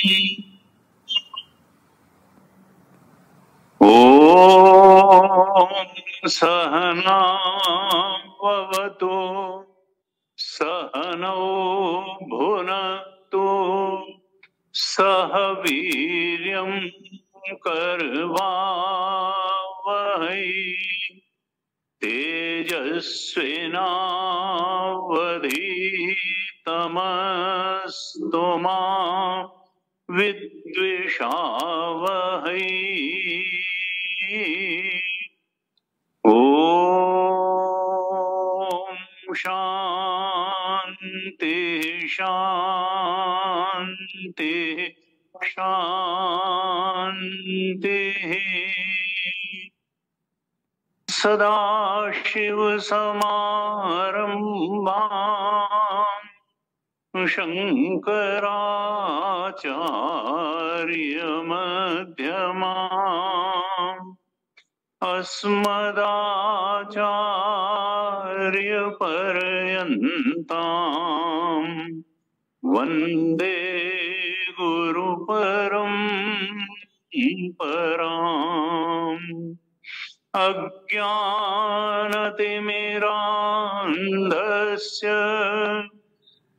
ॐ सहना भवतु सहनौ भुनक्तु सह वीर्यं करवावहै तेजस्विनावधीतमस्तु मा विद्विषावहै। ॐ शान्ति शान्ति शान्तिः। सदाशिवसमारम्भाम् शङ्कराचार्यमध्यमाम् अस्मदाचार्यपर्यन्ताम् वन्दे गुरुपरम्पराम्। अज्ञानतिमिरान्धस्य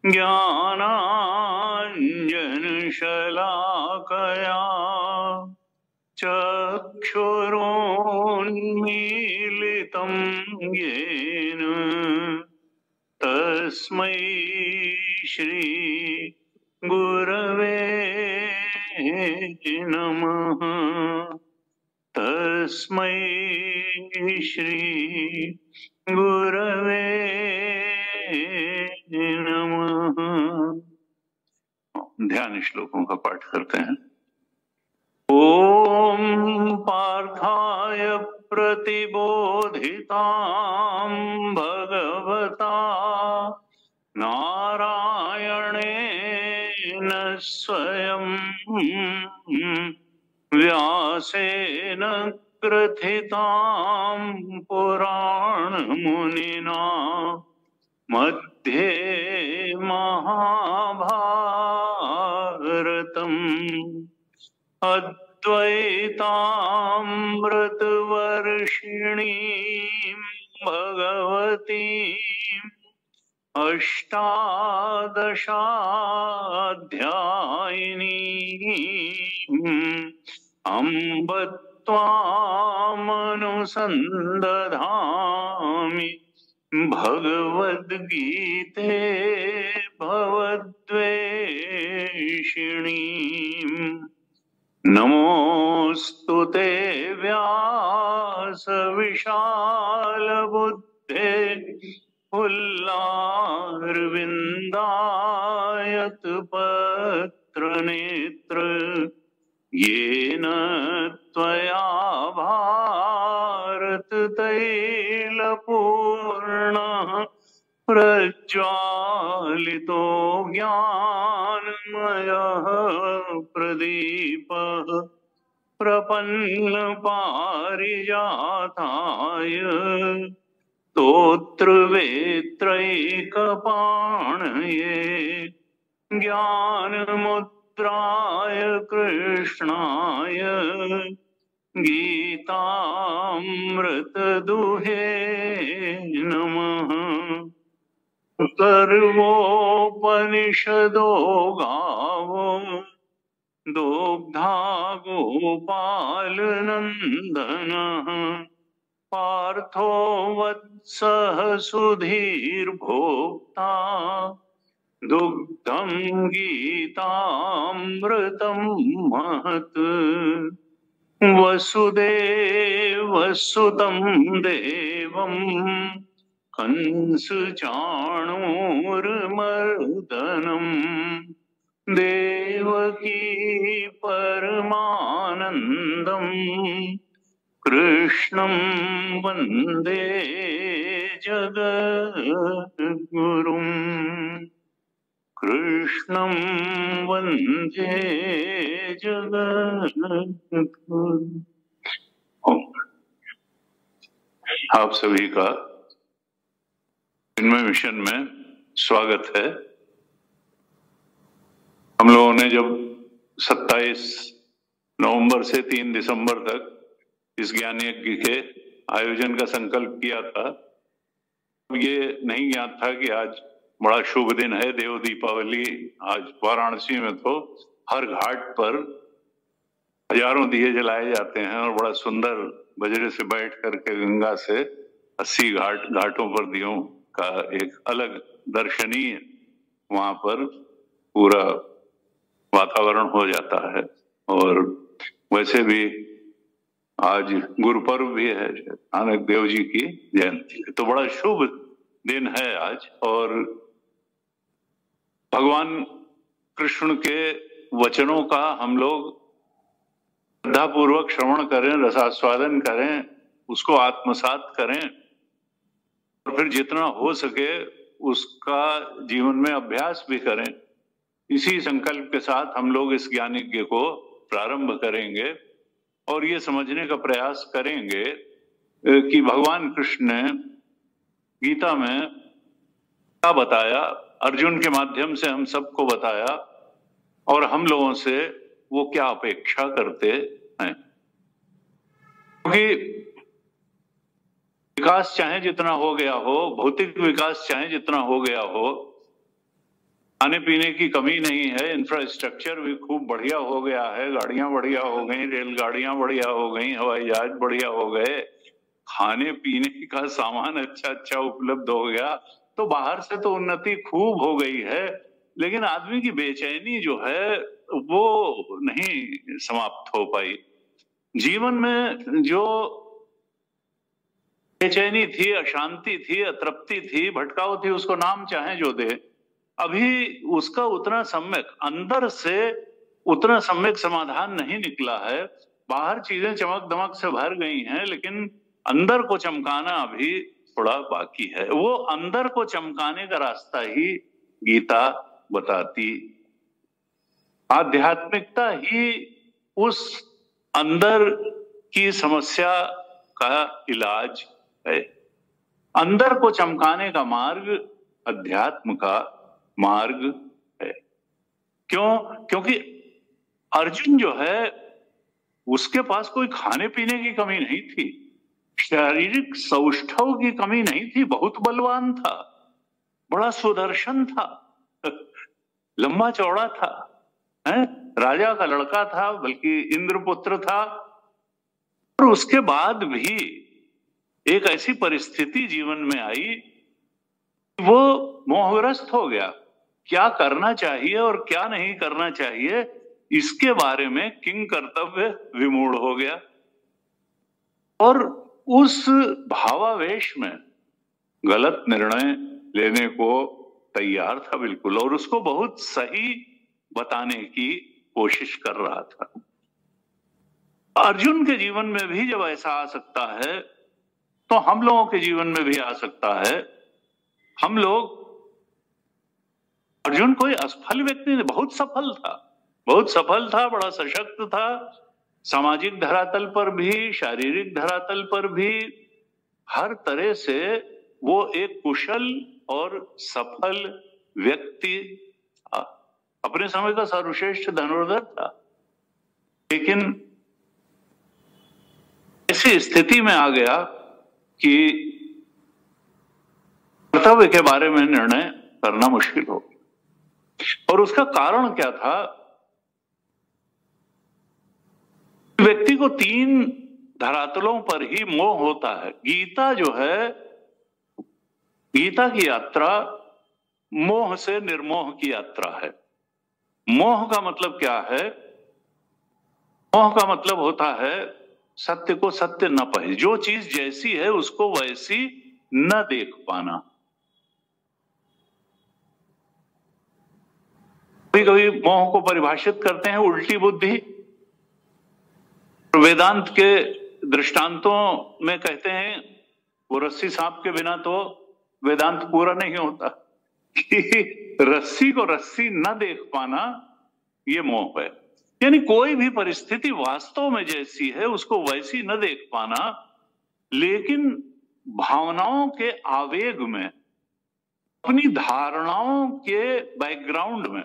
ज्ञानाञ्जनशलाकया चक्षुरुन्मीलितं येन तस्मै श्री गुरवे नमः। तस्मै श्री गुरवे नमः। ध्यान श्लोकों का पाठ करते हैं। ओम पार्थाय प्रतिबोधितां भगवता नारायणेन स्वयं व्यासेन ग्रथितां पुराणमुनिना मध्ये महाभारतम् अद्वैतामृतवर्षिणीं भगवतीम् अष्टादशाध्यायिनीम् अम्ब त्वामनुसन्दधामि भगवद्गीते भवद्वेषिणीम्। नमोऽस्तु ते व्यासविशालबुद्धे फुल्लारविन्दायतपत्रनेत्र येन त्वया भारततैलपूर्णः प्रज्वालितो ज्ञानमयः प्रदीपः प्रपन्नपारिजाताय स्तोत्रवेत्रैकपाणये ज्ञानमुद्राय कृष्णाय गीतामृतदुहे नमः। सर्वोपनिषदो गावो दोग्धा गोपालनन्दनः पार्थो वत्सः सुधीर्भोक्ता दुग्धं गीतामृतं महत्। वसुदेवसुतं देवं कंसचाणूरमर्दनम् देवकी परमानन्दम् कृष्णं वन्दे जगद्गुरुम्। कृष्णं वन्दे जगद्गुरुम्। आप सभी का चिन्मय मिशन में स्वागत है। हम लोगों ने जब 27 नवंबर से 3 दिसंबर तक इस ज्ञान यज्ञ के आयोजन का संकल्प किया था। ये नहीं ज्ञात था कि आज बड़ा शुभ दिन है, देव दीपावली। आज वाराणसी में तो हर घाट पर हजारों दिए जलाए जाते हैं और बड़ा सुंदर बजरे से बैठ करके गंगा से 80 घाटों पर दियों का एक अलग दर्शनीय वहां पर पूरा वातावरण हो जाता है। और वैसे भी आज गुरु पर्व भी है, नानक देव जी की जयंती, तो बड़ा शुभ दिन है आज। और भगवान कृष्ण के वचनों का हम लोग श्रद्धापूर्वक श्रवण करें, रसास्वादन करें, उसको आत्मसात करें और फिर जितना हो सके उसका जीवन में अभ्यास भी करें। इसी संकल्प के साथ हम लोग इस ज्ञान यज्ञ को प्रारंभ करेंगे और ये समझने का प्रयास करेंगे कि भगवान कृष्ण ने गीता में क्या बताया, अर्जुन के माध्यम से हम सबको बताया और हम लोगों से वो क्या अपेक्षा करते हैं। क्योंकि विकास चाहे जितना हो गया हो, भौतिक विकास चाहे जितना हो गया हो, खाने पीने की कमी नहीं है, इंफ्रास्ट्रक्चर भी खूब बढ़िया हो गया है, गाड़ियां बढ़िया हो गई, रेलगाड़ियां बढ़िया हो गई, हवाई जहाज बढ़िया हो गए, खाने पीने का सामान अच्छा उपलब्ध हो गया, तो बाहर से तो उन्नति खूब हो गई है, लेकिन आदमी की बेचैनी जो है वो नहीं समाप्त हो पाई। जीवन में जो बेचैनी थी, अशांति थी, अतृप्ति थी, भटकाव थी, उसको नाम चाहे जो दे, अभी उसका उतना सम्यक अंदर से उतना सम्यक समाधान नहीं निकला है। बाहर चीजें चमक दमक से भर गई हैं, लेकिन अंदर को चमकाना अभी थोड़ा बाकी है। वो अंदर को चमकाने का रास्ता ही गीता बताती। आध्यात्मिकता ही उस अंदर की समस्या का इलाज है। अंदर को चमकाने का मार्ग अध्यात्म का मार्ग है। क्यों? क्योंकि अर्जुन जो है उसके पास कोई खाने पीने की कमी नहीं थी, शारीरिक सौष्ठव की कमी नहीं थी, बहुत बलवान था, बड़ा सुदर्शन था, लंबा चौड़ा था, है? राजा का लड़का था, बल्कि इंद्रपुत्र था। और उसके बाद भी एक ऐसी परिस्थिति जीवन में आई, वो मोहग्रस्त हो गया। क्या करना चाहिए और क्या नहीं करना चाहिए, इसके बारे में किंग कर्तव्य विमूढ़ हो गया और उस भावावेश में गलत निर्णय लेने को तैयार था बिल्कुल, और उसको बहुत सही बताने की कोशिश कर रहा था। अर्जुन के जीवन में भी जब ऐसा आ सकता है तो हम लोगों के जीवन में भी आ सकता है। हम लोग, अर्जुन कोई असफल व्यक्ति नहीं, बहुत सफल था, बहुत सफल था, बड़ा सशक्त था, सामाजिक धरातल पर भी, शारीरिक धरातल पर भी, हर तरह से वो एक कुशल और सफल व्यक्ति था, अपने समय का सर्वश्रेष्ठ धनुर्धर था। लेकिन ऐसी स्थिति में आ गया कि कर्तव्य के बारे में निर्णय करना मुश्किल हो गया। और उसका कारण क्या था? व्यक्ति को 3 धरातलों पर ही मोह होता है। गीता जो है, गीता की यात्रा मोह से निर्मोह की यात्रा है। मोह का मतलब क्या है? मोह का मतलब होता है सत्य को सत्य न पाए, जो चीज जैसी है उसको वैसी न देख पाना। कभी कभी मोह को परिभाषित करते हैं उल्टी बुद्धि। वेदांत के दृष्टांतों में कहते हैं वो रस्सी सांप के बिना तो वेदांत पूरा नहीं होता, कि रस्सी को रस्सी न देख पाना ये मोह है। यानी कोई भी परिस्थिति वास्तव में जैसी है उसको वैसी न देख पाना, लेकिन भावनाओं के आवेग में, अपनी धारणाओं के बैकग्राउंड में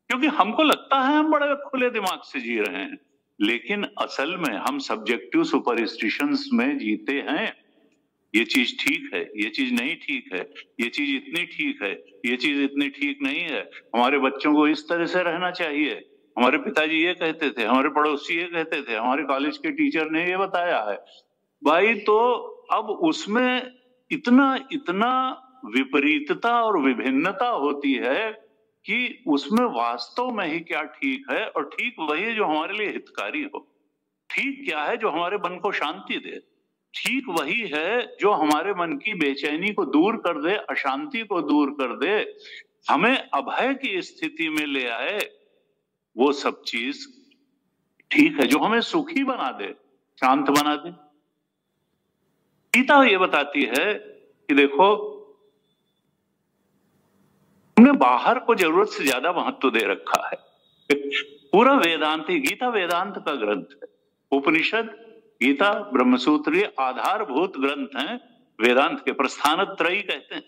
क्योंकि हमको लगता है हम बड़े खुले दिमाग से जी रहे हैं, लेकिन असल में हम सब्जेक्टिव सुपरस्टिशंस में जीते हैं। ये चीज ठीक है, ये चीज नहीं ठीक है, ये चीज इतनी ठीक है, ये चीज इतनी ठीक नहीं है, हमारे बच्चों को इस तरह से रहना चाहिए, हमारे पिताजी ये कहते थे, हमारे पड़ोसी ये कहते थे, हमारे कॉलेज के टीचर ने ये बताया है। भाई तो अब उसमें इतना इतना विपरीतता और विभिन्नता होती है कि उसमें वास्तव में ही क्या ठीक है, और ठीक वही है जो हमारे लिए हितकारी हो। ठीक क्या है? जो हमारे मन को शांति दे। ठीक वही है जो हमारे मन की बेचैनी को दूर कर दे, अशांति को दूर कर दे, हमें अभय की स्थिति में ले आए। वो सब चीज ठीक है जो हमें सुखी बना दे, शांत बना दे। गीता ये बताती है कि देखो, हमने बाहर को जरूरत से ज्यादा महत्व दे रखा है। पूरा वेदांत, गीता वेदांत का ग्रंथ है। उपनिषद, गीता, ब्रह्मसूत्र ये आधारभूत ग्रंथ हैं वेदांत के। प्रस्थानत्रयी कहते हैं।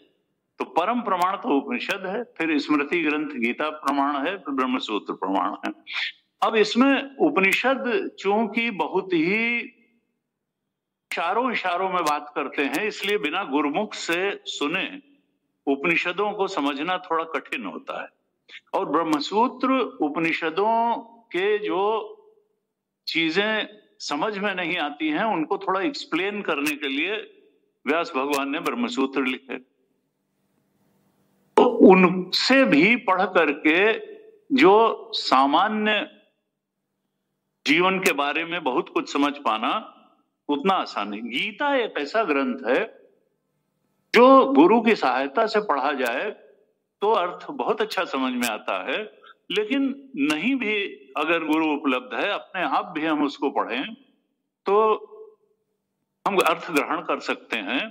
तो परम प्रमाण तो उपनिषद है, फिर स्मृति ग्रंथ गीता प्रमाण है, फिर ब्रह्मसूत्र प्रमाण है। अब इसमें उपनिषद चूंकि बहुत ही इशारों में बात करते हैं, इसलिए बिना गुरुमुख से सुने उपनिषदों को समझना थोड़ा कठिन होता है। और ब्रह्मसूत्र उपनिषदों के जो चीजें समझ में नहीं आती हैं उनको थोड़ा एक्सप्लेन करने के लिए व्यास भगवान ने ब्रह्मसूत्र लिखे। तो उनसे भी पढ़ करके जो सामान्य जीवन के बारे में बहुत कुछ समझ पाना उतना आसान नहीं। गीता एक ऐसा ग्रंथ है जो गुरु की सहायता से पढ़ा जाए तो अर्थ बहुत अच्छा समझ में आता है, लेकिन नहीं भी अगर गुरु उपलब्ध है, अपने आप भी हम उसको पढ़ें तो हम अर्थ ग्रहण कर सकते हैं।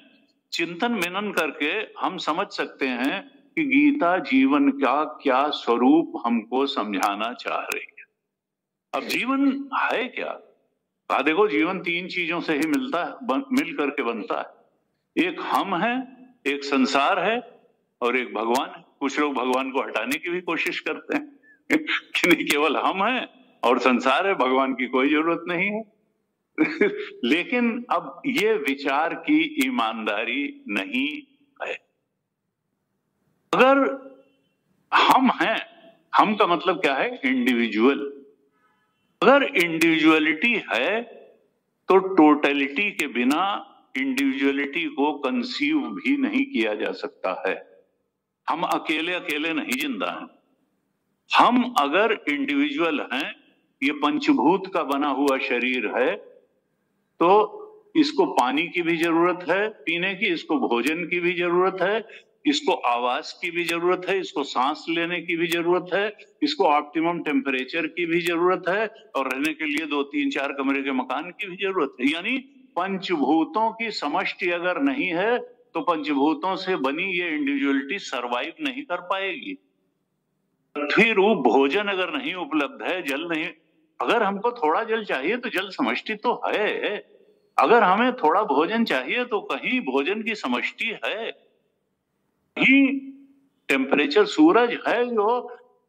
चिंतन मनन करके हम समझ सकते हैं कि गीता जीवन का क्या स्वरूप हमको समझाना चाह रही है। अब जीवन है क्या? देखो, जीवन तीन चीजों से ही मिलता है, मिल करके बनता है। एक हम है, एक संसार है, और एक भगवान है। कुछ लोग भगवान को हटाने की भी कोशिश करते हैं कि नहीं, केवल हम हैं और संसार है, भगवान की कोई जरूरत नहीं है। लेकिन अब ये विचार की ईमानदारी नहीं है। अगर हम हैं, हम का मतलब क्या है? इंडिविजुअल। अगर इंडिविजुअलिटी है तो टोटलिटी के बिना इंडिविजुअलिटी को कंसीव भी नहीं किया जा सकता है। हम अकेले अकेले नहीं जिंदा हैं। हम अगर इंडिविजुअल हैं, ये पंचभूत का बना हुआ शरीर है, तो इसको पानी की भी जरूरत है पीने की, इसको भोजन की भी जरूरत है, इसको आवास की भी जरूरत है, इसको सांस लेने की भी जरूरत है, इसको ऑप्टिमम टेम्परेचर की भी जरूरत है, और रहने के लिए 2-3-4 कमरे के मकान की भी जरूरत है। यानी पंचभूतों की समष्टि अगर नहीं है तो पंचभूतों से बनी ये इंडिविजुअलिटी सरवाइव नहीं कर पाएगी। पृथ्वी रूप भोजन अगर नहीं उपलब्ध है, जल नहीं, अगर हमको थोड़ा जल चाहिए तो जल समष्टि तो है, अगर हमें थोड़ा भोजन चाहिए तो कहीं भोजन की समष्टि है, ही टेम्परेचर सूरज है जो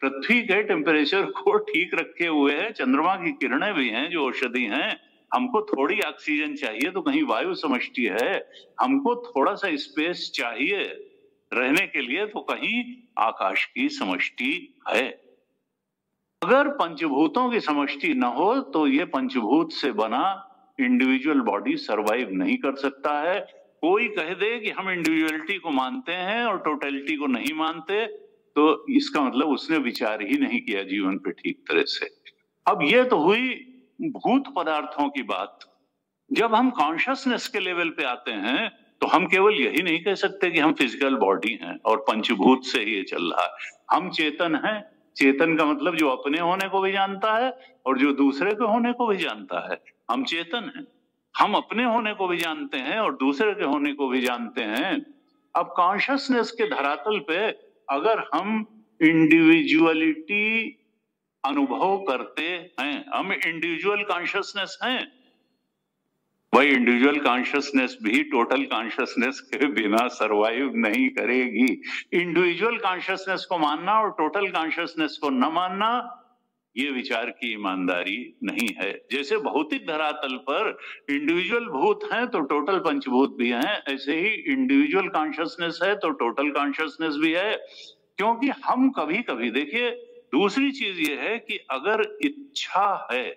पृथ्वी के टेम्परेचर को ठीक रखे हुए है, चंद्रमा की किरणें भी हैं जो औषधि हैं। हमको थोड़ी ऑक्सीजन चाहिए तो कहीं वायु समष्टि है, हमको थोड़ा सा स्पेस चाहिए रहने के लिए तो कहीं आकाश की समष्टि है। अगर पंचभूतों की समष्टि न हो तो ये पंचभूत से बना इंडिविजुअल बॉडी सरवाइव नहीं कर सकता है। कोई कह दे कि हम इंडिविजुअलिटी को मानते हैं और टोटलिटी को नहीं मानते, तो इसका मतलब उसने विचार ही नहीं किया जीवन पे ठीक तरह से। अब ये तो हुई भूत पदार्थों की बात। जब हम कॉन्शियसनेस के लेवल पे आते हैं तो हम केवल यही नहीं कह सकते कि हम फिजिकल बॉडी हैं और पंचभूत से ही ये चल रहा है। हम चेतन हैं। चेतन का मतलब जो अपने होने को भी जानता है और जो दूसरे के होने को भी जानता है। हम चेतन हैं, हम अपने होने को भी जानते हैं और दूसरे के होने को भी जानते हैं। अब कॉन्शियसनेस के धरातल पे अगर हम इंडिविजुअलिटी अनुभव करते हैं, हम इंडिविजुअल कॉन्शियसनेस हैं, भाई इंडिविजुअल कॉन्शियसनेस भी टोटल कॉन्शियसनेस के बिना सरवाइव नहीं करेगी। इंडिविजुअल कॉन्शियसनेस को मानना और टोटल कॉन्शियसनेस को न मानना ये विचार की ईमानदारी नहीं है। जैसे भौतिक धरातल पर इंडिविजुअल भूत हैं तो टोटल पंचभूत भी हैं, ऐसे ही इंडिविजुअल कॉन्शियसनेस है तो टोटल कॉन्शियसनेस भी है। क्योंकि हम कभी कभी, देखिए दूसरी चीज ये है कि अगर इच्छा है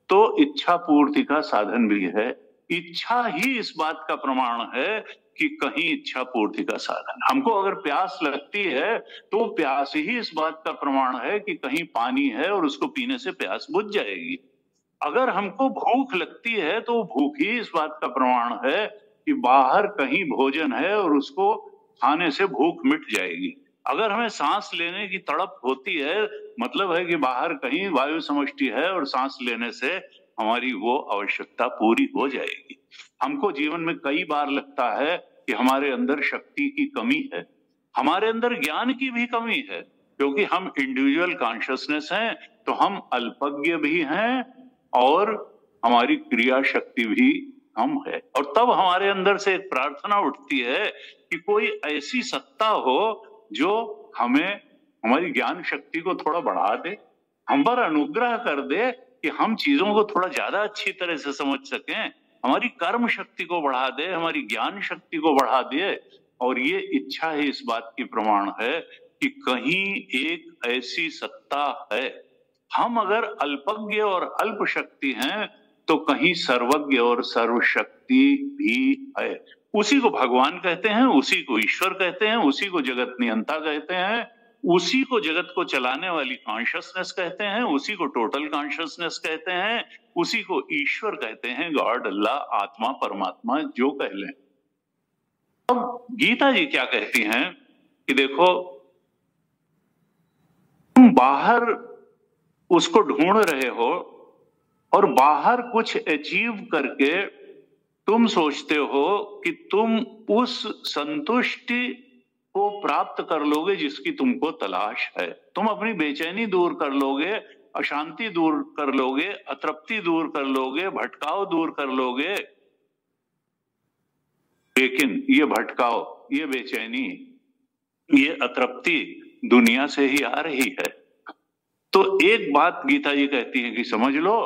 तो इच्छा पूर्ति का साधन भी है। इच्छा ही इस बात का प्रमाण है कि कहीं इच्छा पूर्ति का साधन। हमको अगर प्यास लगती है तो प्यास ही इस बात का प्रमाण है कि कहीं पानी है और उसको पीने से प्यास बुझ जाएगी। अगर हमको भूख लगती है तो भूख ही इस बात का प्रमाण है कि बाहर कहीं भोजन है और उसको खाने से भूख मिट जाएगी। अगर हमें सांस लेने की तड़प होती है, मतलब है कि बाहर कहीं वायु समष्टि है और सांस लेने से हमारी वो आवश्यकता पूरी हो जाएगी। हमको जीवन में कई बार लगता है कि हमारे अंदर शक्ति की कमी है, हमारे अंदर ज्ञान की भी कमी है, क्योंकि हम इंडिविजुअल कॉन्शियसनेस हैं तो हम अल्पज्ञ भी हैं और हमारी क्रिया शक्ति भी कम है। और तब हमारे अंदर से एक प्रार्थना उठती है कि कोई ऐसी सत्ता हो जो हमें हमारी ज्ञान शक्ति को थोड़ा बढ़ा दे, हम पर अनुग्रह कर दे कि हम चीजों को थोड़ा ज्यादा अच्छी तरह से समझ सकें, हमारी कर्म शक्ति को बढ़ा दे, हमारी ज्ञान शक्ति को बढ़ा दे। और ये इच्छा ही इस बात की प्रमाण है कि कहीं एक ऐसी सत्ता है। हम अगर अल्पज्ञ और अल्प शक्ति हैं तो कहीं सर्वज्ञ और सर्वशक्ति भी है। उसी को भगवान कहते हैं, उसी को ईश्वर कहते हैं, उसी को जगत नियंता कहते हैं, उसी को जगत को चलाने वाली कॉन्शियसनेस कहते हैं, उसी को टोटल कॉन्शियसनेस कहते हैं, उसी को ईश्वर कहते हैं, गॉड, अल्लाह, आत्मा, परमात्मा, जो कह लें। अब गीता जी क्या कहती हैं कि देखो तुम बाहर उसको ढूंढ रहे हो और बाहर कुछ अचीव करके तुम सोचते हो कि तुम उस संतुष्टि को प्राप्त कर लोगे जिसकी तुमको तलाश है। तुम अपनी बेचैनी दूर कर लोगे, अशांति दूर कर लोगे, अतृप्ति दूर कर लोगे, भटकाव दूर कर लोगे। लेकिन ये भटकाव, ये बेचैनी, ये अतृप्ति दुनिया से ही आ रही है। तो एक बात गीता जी कहती है कि समझ लो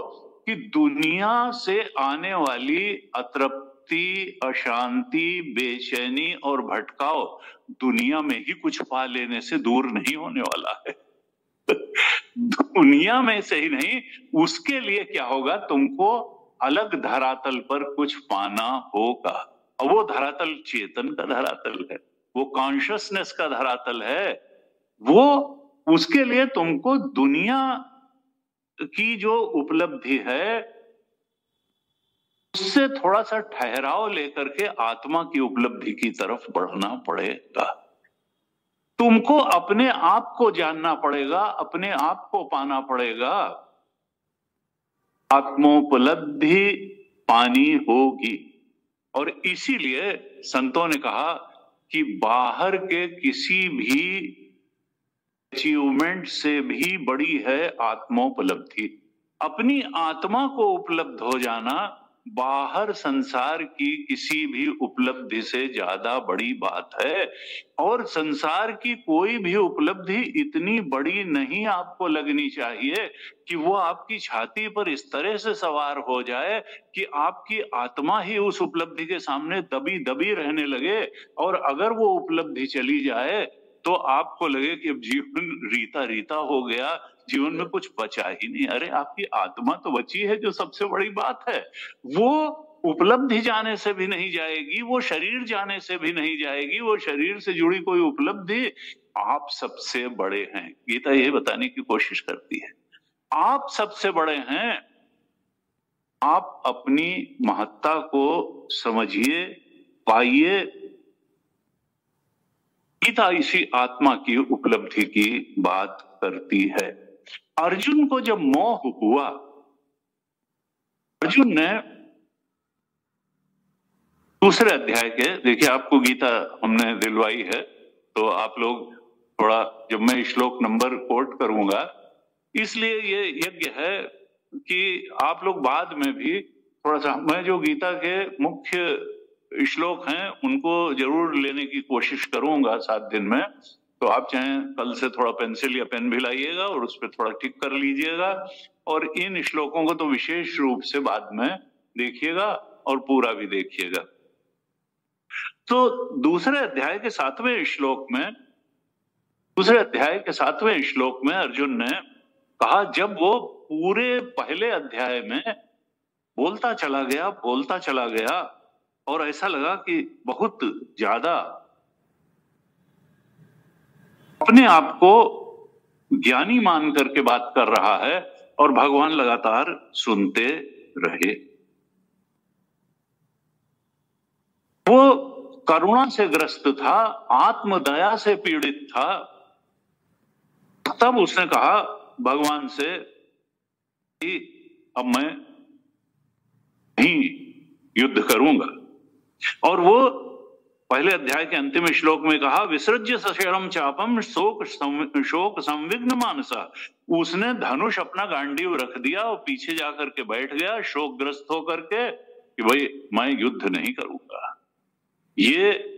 कि दुनिया से आने वाली अतृप्ति, अशांति, बेचैनी और भटकाव दुनिया में ही कुछ पा लेने से दूर नहीं होने वाला है। दुनिया में से ही नहीं, उसके लिए क्या होगा, तुमको अलग धरातल पर कुछ पाना होगा। और वो धरातल चेतन का धरातल है, वो कॉन्शियसनेस का धरातल है। वो उसके लिए तुमको दुनिया की जो उपलब्धि है उससे थोड़ा सा ठहराव लेकर के आत्मा की उपलब्धि की तरफ बढ़ना पड़ेगा। तुमको अपने आप को जानना पड़ेगा, अपने आप को पाना पड़ेगा। आत्मोपलब्धि पानी होगी। और इसीलिए संतों ने कहा कि बाहर के किसी भी अचीवमेंट से भी बड़ी है आत्मोपलब्धि। अपनी आत्मा को उपलब्ध हो जाना बाहर संसार की किसी भी उपलब्धि से ज्यादा बड़ी बात है। और संसार की कोई भी उपलब्धि इतनी बड़ी नहीं आपको लगनी चाहिए कि वो आपकी छाती पर इस तरह से सवार हो जाए कि आपकी आत्मा ही उस उपलब्धि के सामने दबी दबी रहने लगे। और अगर वो उपलब्धि चली जाए तो आपको लगे कि अब जीवन रीता रीता हो गया, जीवन में कुछ बचा ही नहीं। अरे आपकी आत्मा तो बची है, जो सबसे बड़ी बात है। वो उपलब्धि जाने से भी नहीं जाएगी, वो शरीर जाने से भी नहीं जाएगी, वो शरीर से जुड़ी कोई उपलब्धि। आप सबसे बड़े हैं, गीता ये बताने की कोशिश करती है, आप सबसे बड़े हैं। आप अपनी महत्ता को समझिए, पाइए। गीता इसी आत्मा की उपलब्धि की बात करती है। अर्जुन को जब मोह हुआ, अर्जुन ने दूसरे अध्याय के, देखिए आपको गीता हमने दिलवाई है तो आप लोग थोड़ा, जब मैं श्लोक नंबर कोट करूंगा, इसलिए ये यज्ञ है कि आप लोग बाद में भी थोड़ा सा मैं जो गीता के मुख्य श्लोक हैं उनको जरूर लेने की कोशिश करूंगा 7 दिन में, तो आप चाहें कल से थोड़ा पेंसिल या पेन भी लाइएगा और उस पर थोड़ा टिक कर लीजिएगा, और इन श्लोकों को तो विशेष रूप से बाद में देखिएगा और पूरा भी देखिएगा। तो दूसरे अध्याय के 7वें श्लोक में अर्जुन ने कहा, जब वो पूरे पहले अध्याय में बोलता चला गया और ऐसा लगा कि बहुत ज्यादा अपने आप को ज्ञानी मान करके बात कर रहा है, और भगवान लगातार सुनते रहे। वो करुणा से ग्रस्त था, आत्मदया से पीड़ित था। तब उसने कहा भगवान से कि अब मैं नहीं युद्ध करूंगा। और वो पहले अध्याय के अंतिम श्लोक में कहा, विसृज्य सशरम चापम शोक संविघ्न मानसा। उसने धनुष अपना गांडीव रख दिया और पीछे जाकर के बैठ गया शोकग्रस्त होकर के कि भाई मैं युद्ध नहीं करूंगा। ये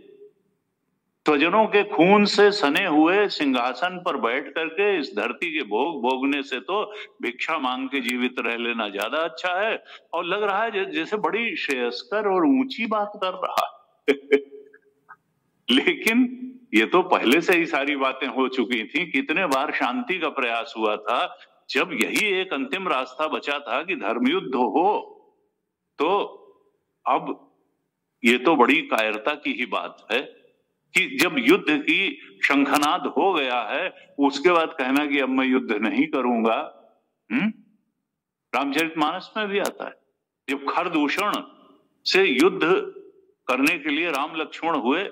स्वजनों के खून से सने हुए सिंहासन पर बैठ करके इस धरती के भोग भोगने से तो भिक्षा मांग के जीवित रह लेना ज्यादा अच्छा है, और लग रहा है जैसे बड़ी श्रेयस्कर और ऊंची बात कर रहा है। लेकिन ये तो पहले से ही सारी बातें हो चुकी थी। कितने बार शांति का प्रयास हुआ था, जब यही एक अंतिम रास्ता बचा था कि धर्मयुद्ध हो, तो अब ये तो बड़ी कायरता की ही बात है कि जब युद्ध की शंखनाद हो गया है उसके बाद कहना कि अब मैं युद्ध नहीं करूंगा। रामचरितमानस में भी आता है, जब खरदूषण से युद्ध करने के लिए राम लक्ष्मण हुए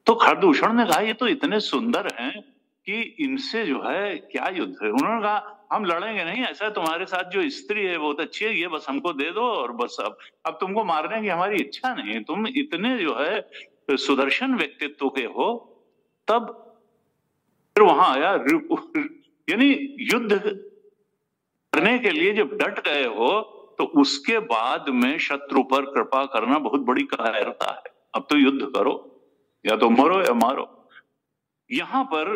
तो खरदूषण ने कहा ये तो इतने सुंदर हैं कि इनसे जो है क्या युद्ध है। उन्होंने कहा हम लड़ेंगे नहीं, ऐसा तुम्हारे साथ जो स्त्री है बहुत अच्छी है, ये बस हमको दे दो और बस अब तुमको मारने की हमारी इच्छा नहीं है, तुम इतने जो है सुदर्शन व्यक्तित्व के हो। तब फिर वहां आया, यानी युद्ध करने के लिए जब डट गए हो तो उसके बाद में शत्रु पर कृपा करना बहुत बड़ी कायरता है। अब तो युद्ध करो, या तो मरो या मारो। यहां पर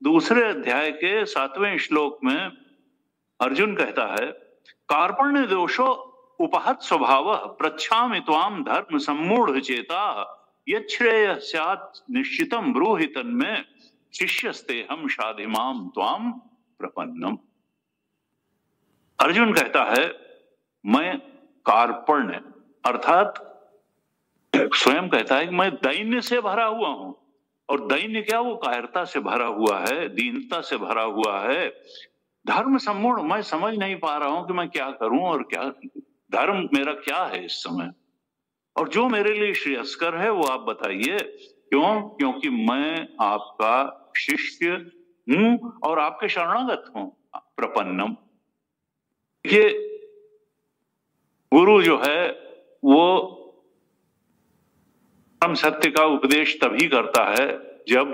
दूसरे अध्याय के 7वें श्लोक में अर्जुन कहता है, कार्पण्य दोषो उपहत स्वभाव प्रच्छामि त्वाम धर्म सम्मूढ़ चेता यच्छ्रेयः स्यात् निश्चितम ब्रूहि तन्मे शिष्यस्ते हम शाधिमाम त्वाम प्रपन्नम। अर्जुन कहता है मैं कार्पण्य अर्थात स्वयं कहता है कि मैं दैन्य से भरा हुआ हूं। और दैन्य क्या, वो कायरता से भरा हुआ है, दीनता से भरा हुआ है। धर्म सम्मूढ़, मैं समझ नहीं पा रहा हूं कि मैं क्या करूं और क्या धर्म मेरा क्या है इस समय, और जो मेरे लिए श्रेयस्कर है वो आप बताइए। क्यों? क्योंकि मैं आपका शिष्य हूं और आपके शरणागत हूं। प्रपन्नम, ये गुरु जो है वो हम सत्य का उपदेश तभी करता है जब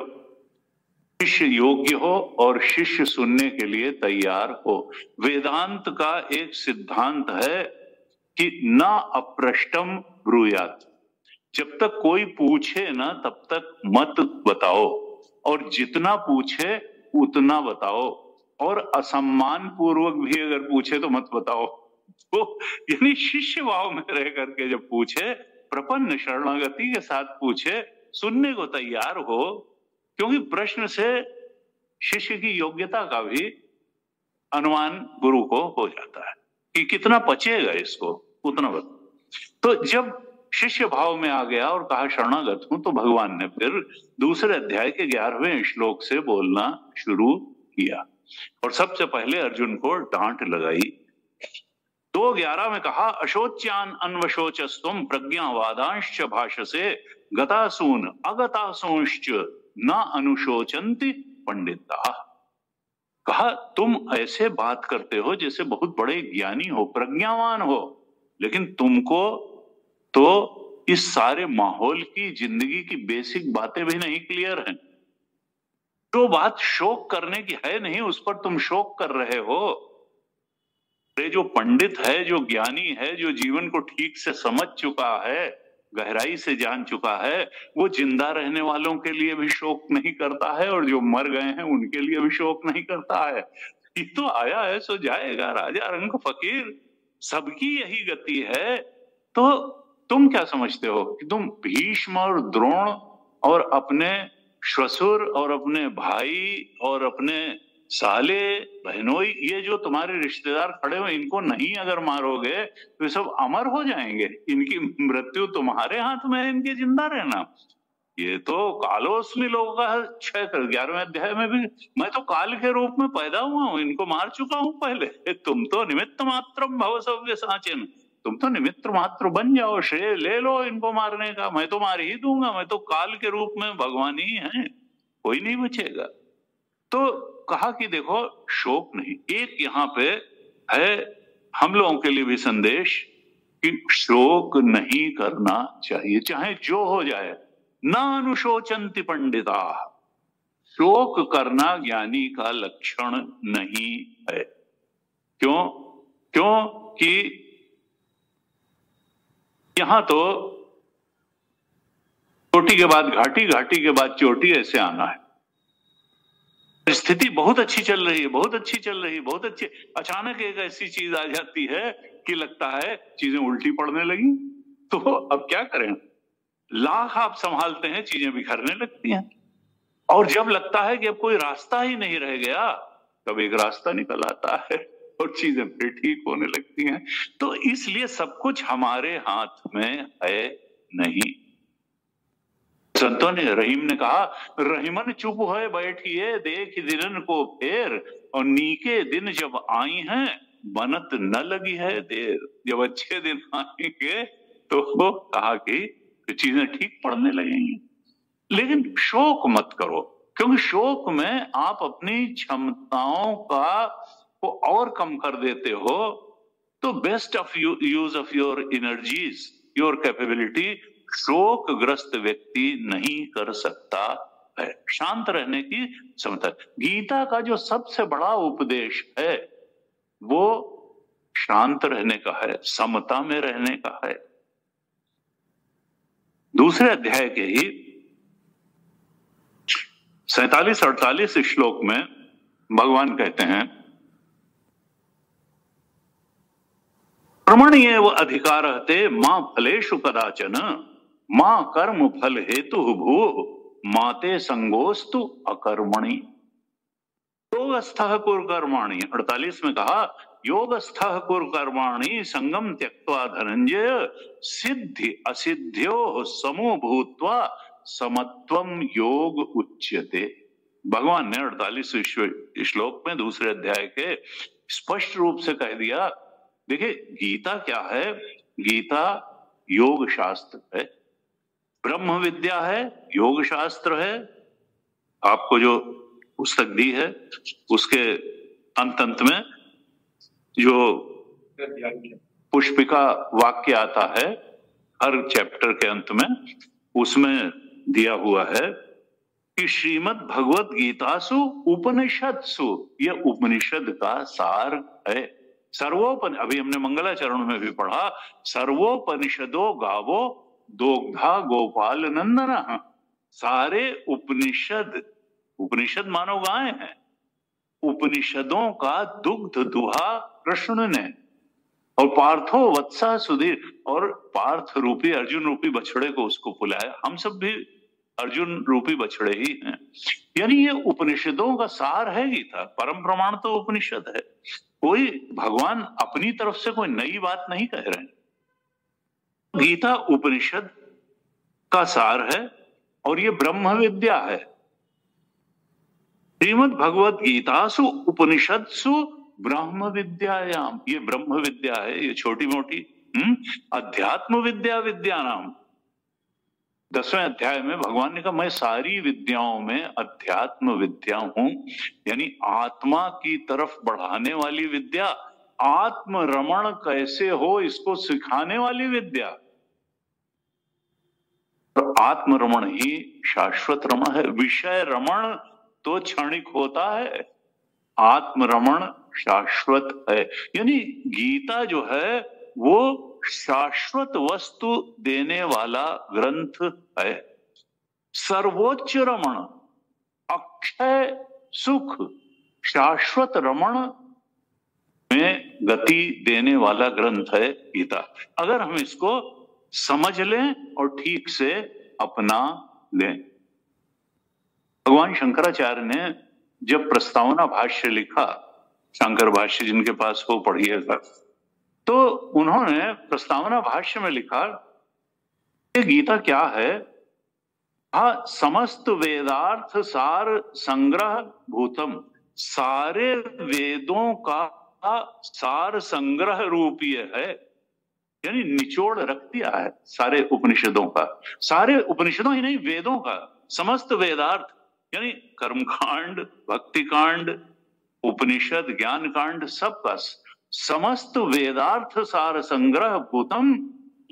शिष्य योग्य हो और शिष्य सुनने के लिए तैयार हो। वेदांत का एक सिद्धांत है कि न अप्रष्टम ब्रूयात, जब तक कोई पूछे ना तब तक मत बताओ, और जितना पूछे उतना बताओ, और असम्मान पूर्वक भी अगर पूछे तो मत बताओ। तो यानी शिष्य भाव में रह करके जब पूछे, प्रपन्न शरणागति के साथ पूछे, सुनने को तैयार हो, क्योंकि प्रश्न से शिष्य की योग्यता का भी अनुमान गुरु को हो जाता है कि कितना पचेगा इसको, उतना बता। तो जब शिष्य भाव में आ गया और कहा शरणागत हूं, तो भगवान ने फिर दूसरे अध्याय के 11वें श्लोक से बोलना शुरू किया और सबसे पहले अर्जुन को डांट लगाई। 2:11 में कहा, अशोच्यान अन्वशोचस्तुम प्रज्ञावादांश्च भाषसे गतासून अगतासूंश्च न अनुशोचन्ति पंडिता। कहा तुम ऐसे बात करते हो जैसे बहुत बड़े ज्ञानी हो, प्रज्ञावान हो, लेकिन तुमको तो इस सारे माहौल की, जिंदगी की बेसिक बातें भी नहीं क्लियर हैं। जो बात शोक करने की है नहीं उस पर तुम शोक कर रहे हो। जो पंडित है, जो ज्ञानी है, जो जीवन को ठीक से समझ चुका है, गहराई से जान चुका है, वो जिंदा रहने वालों के लिए भी शोक नहीं करता है और जो मर गए हैं उनके लिए भी शोक नहीं करता है। ये तो आया है सो जाएगा, राजा रंग फकीर, सबकी यही गति है। तो तुम क्या समझते हो कि तुम भीष्म और द्रोण और अपने श्वशुर और अपने भाई और अपने साले बहनोई, ये जो तुम्हारे रिश्तेदार खड़े हुए, इनको नहीं अगर मारोगे तो ये सब अमर हो जाएंगे? इनकी मृत्यु तुम्हारे हाथ में है, इनके जिंदा रहना। ये तो कालोस्मि लोगों का 11वें अध्याय में भी, मैं तो काल के रूप में पैदा हुआ हूं, इनको मार चुका हूं पहले। तुम तो निमित्त मात्रम भव सव्य साचिन, तुम तो निमित्त मात्र बन जाओ, श्रेय ले लो इनको मारने का, मैं तो मार ही दूंगा, मैं तो काल के रूप में भगवान ही है, कोई नहीं बचेगा। तो कहा कि देखो शोक नहीं। एक यहाँ पे है हम लोगों के लिए भी संदेश कि शोक नहीं करना चाहिए, चाहे जो हो जाए। न अनुशोचन्ति पंडिता, शोक करना ज्ञानी का लक्षण नहीं है। क्यों? क्योंकि यहां तो चोटी के बाद घाटी, घाटी के बाद चोटी, ऐसे आना है। स्थिति बहुत अच्छी चल रही है, बहुत अच्छी चल रही है, बहुत अच्छी, अचानक एक ऐसी चीज आ जाती है कि लगता है चीजें उल्टी पड़ने लगी, तो अब क्या करें? लाख आप संभालते हैं, चीजें बिखरने लगती हैं। और जब लगता है कि अब कोई रास्ता ही नहीं रह गया, तब एक रास्ता निकल आता है और चीजें फिर ठीक होने लगती हैं। तो इसलिए सब कुछ हमारे हाथ में है नहीं। संतों ने, रहीम ने कहा, रहीमन चुप है बैठिए देख दिनन को फेर, और नीके दिन जब आई हैं बनत न लगी है देर। जब अच्छे दिन आएंगे तो कहा कि चीजें ठीक पड़ने लगेंगी। लेकिन शोक मत करो, क्योंकि शोक में आप अपनी क्षमताओं को और कम कर देते हो। तो best of use of your energies, your capability, शोकग्रस्त व्यक्ति नहीं कर सकता है। शांत रहने की क्षमता। गीता का जो सबसे बड़ा उपदेश है वो शांत रहने का है, समता में रहने का है। दूसरे अध्याय के ही 47-48 श्लोक में भगवान कहते हैं, कर्मण्येव अधिकारस्ते मां फलेषु कदाचन, मां कर्म फल हेतु भू माते संगोस्तु अकर्मणि। योगस्थः कुरु कर्माणि, 48 में कहा, योगस्थः कुरु कर्माणि संगम त्यक्त्वा धनंजय, सिद्धि असिद्ध्यो समो भूत्वा समत्वम योग उच्यते। भगवान ने 48वें श्लोक में दूसरे अध्याय के स्पष्ट रूप से कह दिया। देखिए गीता क्या है? गीता योग शास्त्र है, ब्रह्म विद्या है, योग शास्त्र है। आपको जो पुस्तक दी है उसके अंत में जो पुष्पिका वाक्य आता है हर चैप्टर के अंत में, उसमें दिया हुआ है कि श्रीमद् भगवत गीतासु उपनिषदसु, यह उपनिषद का सार है। अभी हमने मंगलाचरण में भी पढ़ा, सर्वोपनिषदो गावो दोग्धा गोपाल नंदन। सारे उपनिषद, उपनिषद मानो गाय हैं, उपनिषदों का दुग्ध दुहा कृष्ण ने, और पार्थो वत्सा सुधीर, और पार्थ रूपी अर्जुन रूपी बछड़े को उसको पुलाया। हम सब भी अर्जुन रूपी बछड़े ही हैं। यानी ये उपनिषदों का सार है गीता, परम प्रमाण तो उपनिषद है। कोई भगवान अपनी तरफ से कोई नई बात नहीं कह रहे हैं। गीता उपनिषद का सार है और ये ब्रह्म विद्या है। श्रीमद् भगवत गीतासु उपनिषदसु ब्रह्म विद्यायाम, ये ब्रह्म विद्या है, ये छोटी मोटी अध्यात्म विद्या नाम। 10वें अध्याय में भगवान ने कहा, मैं सारी विद्याओं में अध्यात्म विद्या हूं, यानी आत्मा की तरफ बढ़ाने वाली विद्या, आत्म रमण कैसे हो इसको सिखाने वाली विद्या। तो आत्म रमण ही शाश्वत रमण है। विषय रमण तो क्षणिक होता है, आत्मरमण शाश्वत है। यानी गीता जो है वो शाश्वत वस्तु देने वाला ग्रंथ है। सर्वोच्च रमण, अक्षय सुख, शाश्वत रमण में गति देने वाला ग्रंथ है गीता। अगर हम इसको समझ लें और ठीक से अपना लें। भगवान शंकराचार्य ने जब प्रस्तावना भाष्य लिखा, शंकर भाष्य जिनके पास हो पढ़िएगा, तो उन्होंने प्रस्तावना भाष्य में लिखा कि गीता क्या है? समस्त वेदार्थ सार संग्रह भूतम, सारे वेदों का सार संग्रह रूप ये है। यानी निचोड़ रख दिया है सारे उपनिषदों का, सारे उपनिषदों ही नहीं वेदों का, समस्त वेदार्थ यानी कर्मकांड, भक्ति कांड, उपनिषद, ज्ञान कांड, सबका समस्त वेदार्थ सार संग्रह भूतम।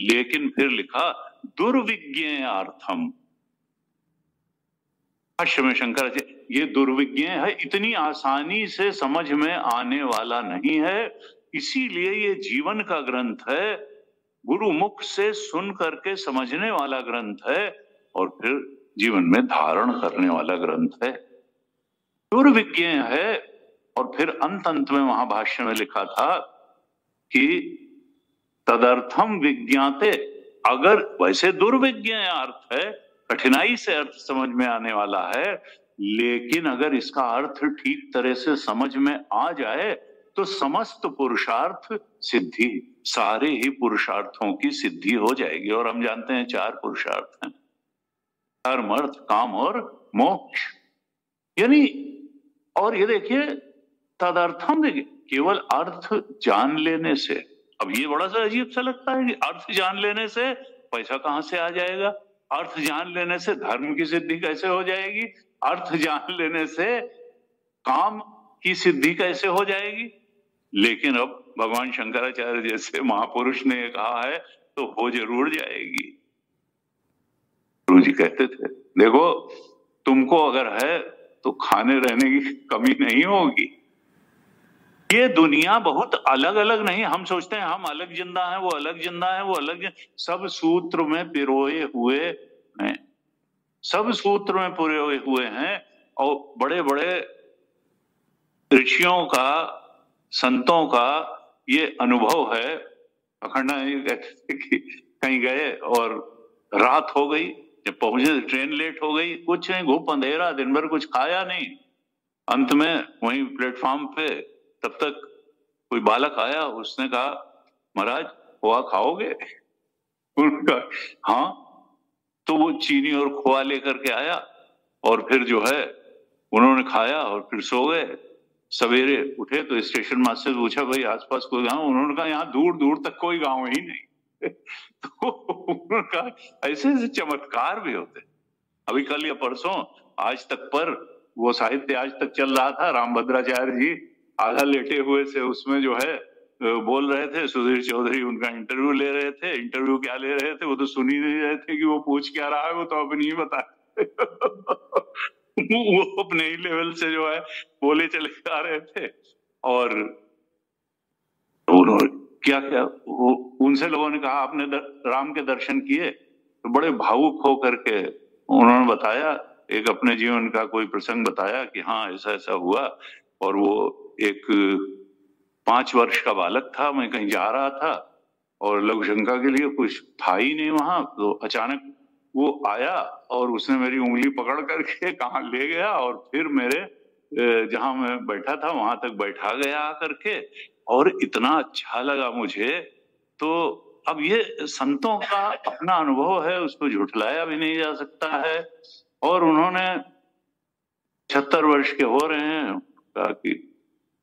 लेकिन फिर लिखा दुर्विज्ञेयार्थम। भाष्य में शंकर ये दुर्विज्ञ है, इतनी आसानी से समझ में आने वाला नहीं है, इसीलिए ये जीवन का ग्रंथ है, गुरु मुख से सुन करके समझने वाला ग्रंथ है और फिर जीवन में धारण करने वाला ग्रंथ है। दुर्विज्ञ है। और फिर अंत में वहां भाष्य में लिखा था कि तदर्थम विज्ञाते। अगर वैसे दुर्विज्ञ अर्थ है, कठिनाई से अर्थ समझ में आने वाला है, लेकिन अगर इसका अर्थ ठीक तरह से समझ में आ जाए तो समस्त पुरुषार्थ सिद्धि, सारे ही पुरुषार्थों की सिद्धि हो जाएगी। और हम जानते हैं 4 पुरुषार्थ हैं, धर्म, अर्थ, काम और मोक्ष। यानी और ये देखिए तदर्थम, देखिए केवल अर्थ जान लेने से, अब ये बड़ा सा अजीब सा लगता है कि अर्थ जान लेने से पैसा कहां से आ जाएगा, अर्थ जान लेने से धर्म की सिद्धि कैसे हो जाएगी, अर्थ जान लेने से काम की सिद्धि कैसे हो जाएगी। लेकिन अब भगवान शंकराचार्य जैसे महापुरुष ने कहा है तो हो जरूर जाएगी। गुरु जी कहते थे देखो तुमको अगर है तो खाने रहने की कमी नहीं होगी। ये दुनिया बहुत अलग अलग नहीं, हम सोचते हैं हम अलग जिंदा हैं, वो अलग जिंदा है, वो अलग सब सूत्र में पिरोए हुए हैं, सब सूत्र में पिरोए हुए हैं। और बड़े बड़े ऋषियों का, संतों का ये अनुभव है। अखंडा ये कहते थे कि कहीं गए और रात हो गई, जब पहुंचे ट्रेन लेट हो गई, कुछ नहीं, घूप अंधेरा, दिन भर कुछ खाया नहीं। अंत में वहीं प्लेटफॉर्म पे तब तक कोई बालक आया, उसने कहा महाराज खोआ खाओगे? उनका हाँ। तो वो चीनी और खोआ लेकर के आया और फिर जो है उन्होंने खाया और फिर सो गए। सवेरे उठे तो स्टेशन मास्टर से पूछा भाई आसपास कोई गांव? उन्होंने कहा यहाँ दूर दूर तक कोई गांव ही नहीं। तो उन्होंने कहा ऐसे ऐसे चमत्कार भी होते। अभी कल या परसों आज तक पर वो साहित्य आज तक चल रहा था, रामभद्राचार्य जी आधा लेटे हुए से उसमें जो है बोल रहे थे, सुधीर चौधरी उनका इंटरव्यू ले रहे थे। इंटरव्यू क्या ले रहे थे वो तो सुन ही नहीं रहे थे कि वो पूछ क्या रहा है, वो तो अपनी ही बता वो अपने ही लेवल से जो है बोले चले आ रहे थे। और उन्होंने क्या क्या वो उनसे लोगों ने कहा आपने राम के दर्शन किए? तो बड़े भावुक होकर के उन्होंने बताया, एक अपने जीवन का कोई प्रसंग बताया कि हाँ ऐसा ऐसा हुआ। और वो एक 5 वर्ष का बालक था, मैं कहीं जा रहा था और लघु शंका के लिए कुछ था ही नहीं वहां, तो अचानक वो आया और उसने मेरी उंगली पकड़ करके कहाँ ले गया और फिर मेरे जहां मैं बैठा था वहां तक बैठा गया आकर के, और इतना अच्छा लगा मुझे। तो अब ये संतों का अपना अनुभव है, उसको झुठलाया भी नहीं जा सकता है। और उन्होंने 76 वर्ष के हो रहे हैं, कहा कि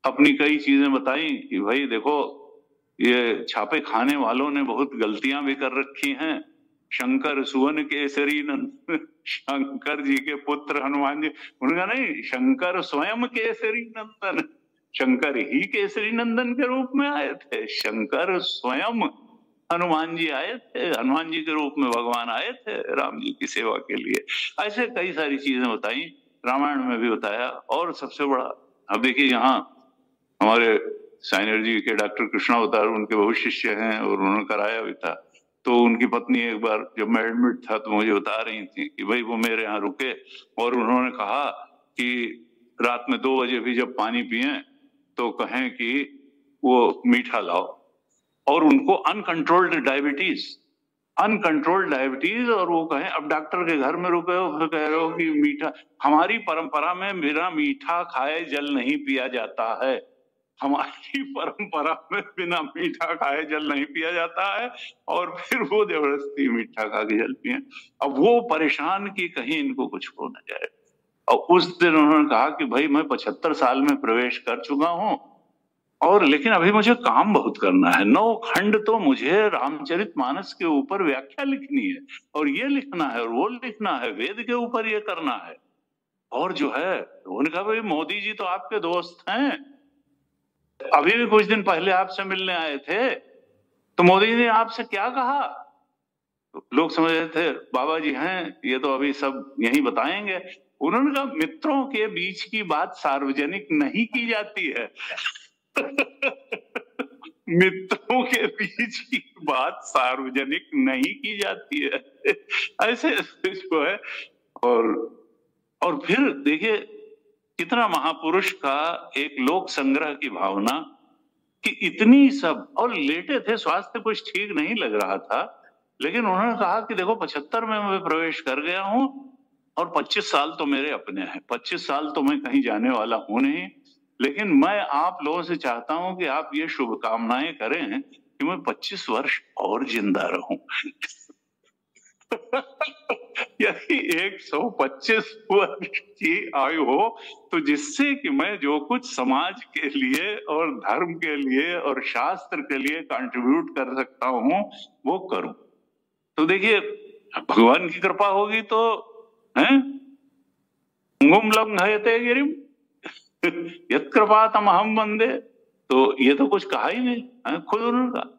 अपनी कई चीजें बताई कि भाई देखो ये छापे खाने वालों ने बहुत गलतियां भी कर रखी हैं। शंकर सुवन केसरी नंदन, शंकर जी के पुत्र हनुमान जी, उनका नहीं, शंकर स्वयं केसरी नंदन, शंकर ही केसरी नंदन के रूप में आए थे। शंकर स्वयं हनुमान जी आए थे, हनुमान जी के रूप में भगवान आए थे राम जी की सेवा के लिए। ऐसे कई सारी चीजें बताई, रामायण में भी बताया। और सबसे बड़ा अब देखिए यहाँ हमारे साइनर जी के डॉक्टर कृष्णा अवतार उनके बहुत शिष्य हैं और उन्होंने कराया भी था। तो उनकी पत्नी एक बार जब मैं एडमिट था तो मुझे बता रही थी कि भाई वो मेरे यहाँ रुके और उन्होंने कहा कि रात में 2 बजे भी जब पानी पिए तो कहें कि वो मीठा लाओ। और उनको अनकंट्रोल्ड डायबिटीज और वो कहें अब डॉक्टर के घर में रुके हो फिर कह रहे हो कि मीठा। हमारी परंपरा में बिना मीठा खाए जल नहीं पिया जाता है। हमारी परंपरा में बिना मीठा खाए जल नहीं पिया जाता है और फिर वो जबरदस्ती मीठा खा के जल पिए। अब वो परेशान कि कहीं इनको कुछ हो न जाए। और उस दिन उन्होंने कहा कि भाई मैं 75 साल में प्रवेश कर चुका हूं और लेकिन अभी मुझे काम बहुत करना है। 9 खंड तो मुझे रामचरितमानस के ऊपर व्याख्या लिखनी है और ये लिखना है और वो लिखना है, वेद के ऊपर ये करना है। और जो है उन्होंने कहा भाई मोदी जी तो आपके दोस्त हैं, अभी भी कुछ दिन पहले आपसे मिलने आए थे तो मोदी जी ने आपसे क्या कहा। तो लोग समझ रहे थे बाबा जी हैं ये तो अभी सब यही बताएंगे। उन्होंने कहा मित्रों के बीच की बात सार्वजनिक नहीं की जाती है। मित्रों के बीच की बात सार्वजनिक नहीं की जाती है। ऐसे जो है और फिर देखिए कितना महापुरुष का एक लोक संग्रह की भावना कि इतनी सब। और लेटे थे, स्वास्थ्य कुछ ठीक नहीं लग रहा था, लेकिन उन्होंने कहा कि देखो 75 में मैं प्रवेश कर गया हूं और 25 साल तो मेरे अपने हैं, 25 साल तो मैं कहीं जाने वाला हूं नहीं, लेकिन मैं आप लोगों से चाहता हूं कि आप ये शुभकामनाएं करें कि मैं 25 वर्ष और जिंदा रहूं। यदि 125 वर्ष की आयु हो तो जिससे कि मैं जो कुछ समाज के लिए और धर्म के लिए और शास्त्र के लिए कंट्रीब्यूट कर सकता हूं वो करूं। तो देखिए भगवान की कृपा होगी तो हैं गुम लंघयते गिरिम यत् कृपातम अहम वंदे। तो ये तो कुछ कहा ही नहीं, खुद उन्होंने कहा।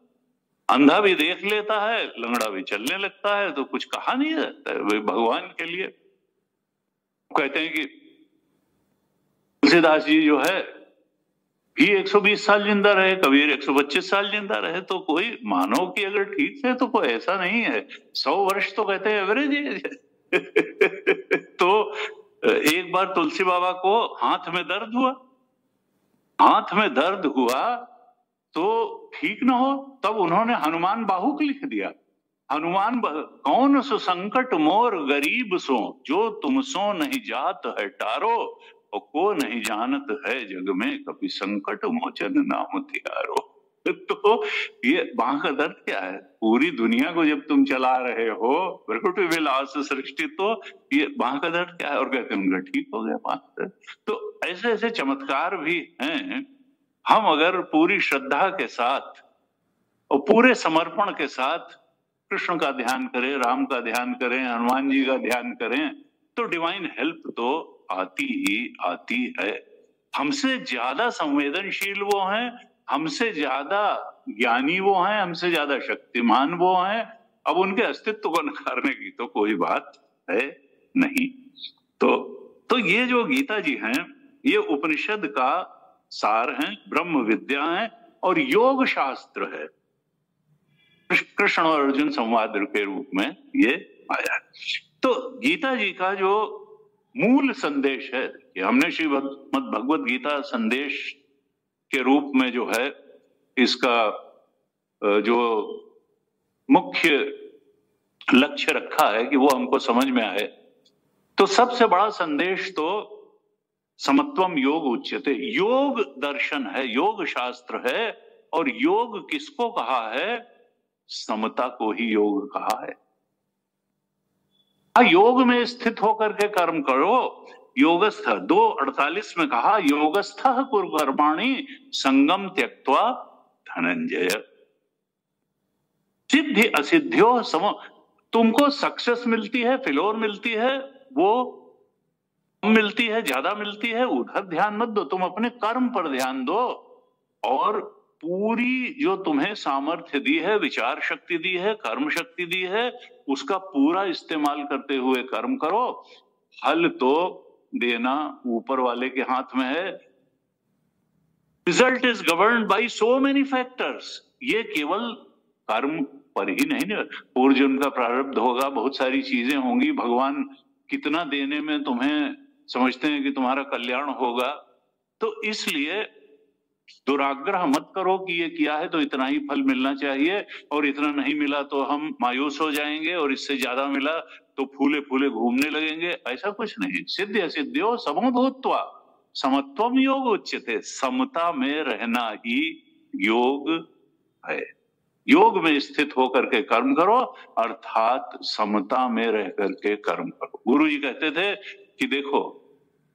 अंधा भी देख लेता है, लंगड़ा भी चलने लगता है, तो कुछ कहा नहीं रहता है वही भगवान के लिए। कहते हैं कि तुलसीदास जी जो है भी 120 साल जिंदा रहे, कबीर 125 साल जिंदा रहे। तो कोई मानो कि अगर ठीक है तो कोई ऐसा नहीं है। 100 वर्ष तो कहते हैं एवरेज। तो एक बार तुलसी बाबा को हाथ में दर्द हुआ तो ठीक ना हो, तब उन्होंने हनुमान बाहुक लिख दिया। कौन सो संकट मोर गरीब सो, जो तुम सो नहीं जात है टारो, और को नहीं जानत है जग में कभी संकट मोचन नाम तिहारो। तो ये बांह का दर्द क्या है? पूरी दुनिया को जब तुम चला रहे हो प्रकृति विलास सृष्टि, तो ये बांह का दर्द क्या है? और कहते हैं उनका ठीक हो गया बांह का दर्द। तो ऐसे ऐसे चमत्कार भी हैं। हम अगर पूरी श्रद्धा के साथ और पूरे समर्पण के साथ कृष्ण का ध्यान करें, राम का ध्यान करें, हनुमान जी का ध्यान करें, तो डिवाइन हेल्प तो आती ही आती है। हमसे ज्यादा संवेदनशील वो हैं, हमसे ज्यादा ज्ञानी वो हैं, हमसे ज्यादा शक्तिमान वो हैं। अब उनके अस्तित्व को नकारने की तो कोई बात है नहीं। तो ये जो गीता जी हैं ये उपनिषद का सार है, ब्रह्म विद्या है और योग शास्त्र है। कृष्ण और अर्जुन संवाद के रूप में ये आया। तो गीता जी का जो मूल संदेश है, कि हमने श्रीमद् भगवद गीता संदेश के रूप में जो है इसका जो मुख्य लक्ष्य रखा है कि वो हमको समझ में आए, तो सबसे बड़ा संदेश तो समत्वम योग उच्यते, योग दर्शन है, योग शास्त्र है। और योग किसको कहा है? समता को ही योग कहा है। योग में स्थित होकर के कर्म करो। योगस्थ 2:48 में कहा योगस्थ कुरु कर्माणि संगम त्यक्त्वा धनंजय। सिद्धि असिद्धियों सम। तुमको सक्सेस मिलती है, फिलोर मिलती है, वो मिलती है, ज्यादा मिलती है, उधर ध्यान मत दो, तुम अपने कर्म पर ध्यान दो। और पूरी जो तुम्हें सामर्थ्य दी है, विचार शक्ति दी है, कर्म शक्ति दी है, उसका पूरा इस्तेमाल करते हुए कर्म करो। फल तो देना ऊपर वाले के हाथ में है। Result is governed bye so many factors. ये केवल कर्म पर ही नहीं, पूर्व जन्म का प्रारब्ध होगा, बहुत सारी चीजें होंगी, भगवान कितना देने में तुम्हें समझते हैं कि तुम्हारा कल्याण होगा। तो इसलिए दुराग्रह मत करो कि ये किया है तो इतना ही फल मिलना चाहिए, और इतना नहीं मिला तो हम मायूस हो जाएंगे, और इससे ज्यादा मिला तो फूले फूले घूमने लगेंगे। ऐसा कुछ नहीं। सिद्ध असिद्ध्यो समो भूत्वा समत्वम योग उच्यते। समता में रहना ही योग है। योग में स्थित होकर के कर्म करो, अर्थात समता में रह करके कर्म करो। गुरु जी कहते थे कि देखो,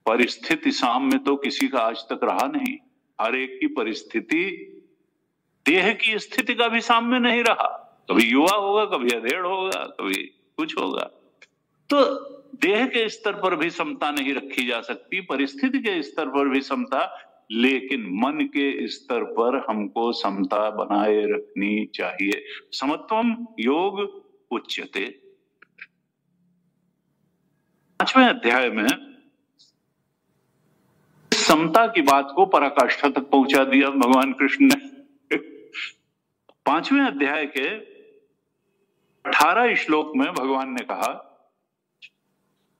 परिस्थिति साम्य तो किसी का आज तक रहा नहीं। हर एक की परिस्थिति देह की स्थिति का भी साम्य नहीं रहा। कभी युवा होगा, कभी अधेड़ होगा, कभी कुछ होगा। तो देह के स्तर पर भी समता नहीं रखी जा सकती, परिस्थिति के स्तर पर भी समता, लेकिन मन के स्तर पर हमको समता बनाए रखनी चाहिए। समत्वम योग उच्यते। 5वें अध्याय में समता की बात को पराकाष्ठा तक पहुंचा दिया भगवान कृष्ण ने। 5वें अध्याय के 18 श्लोक में भगवान ने कहा,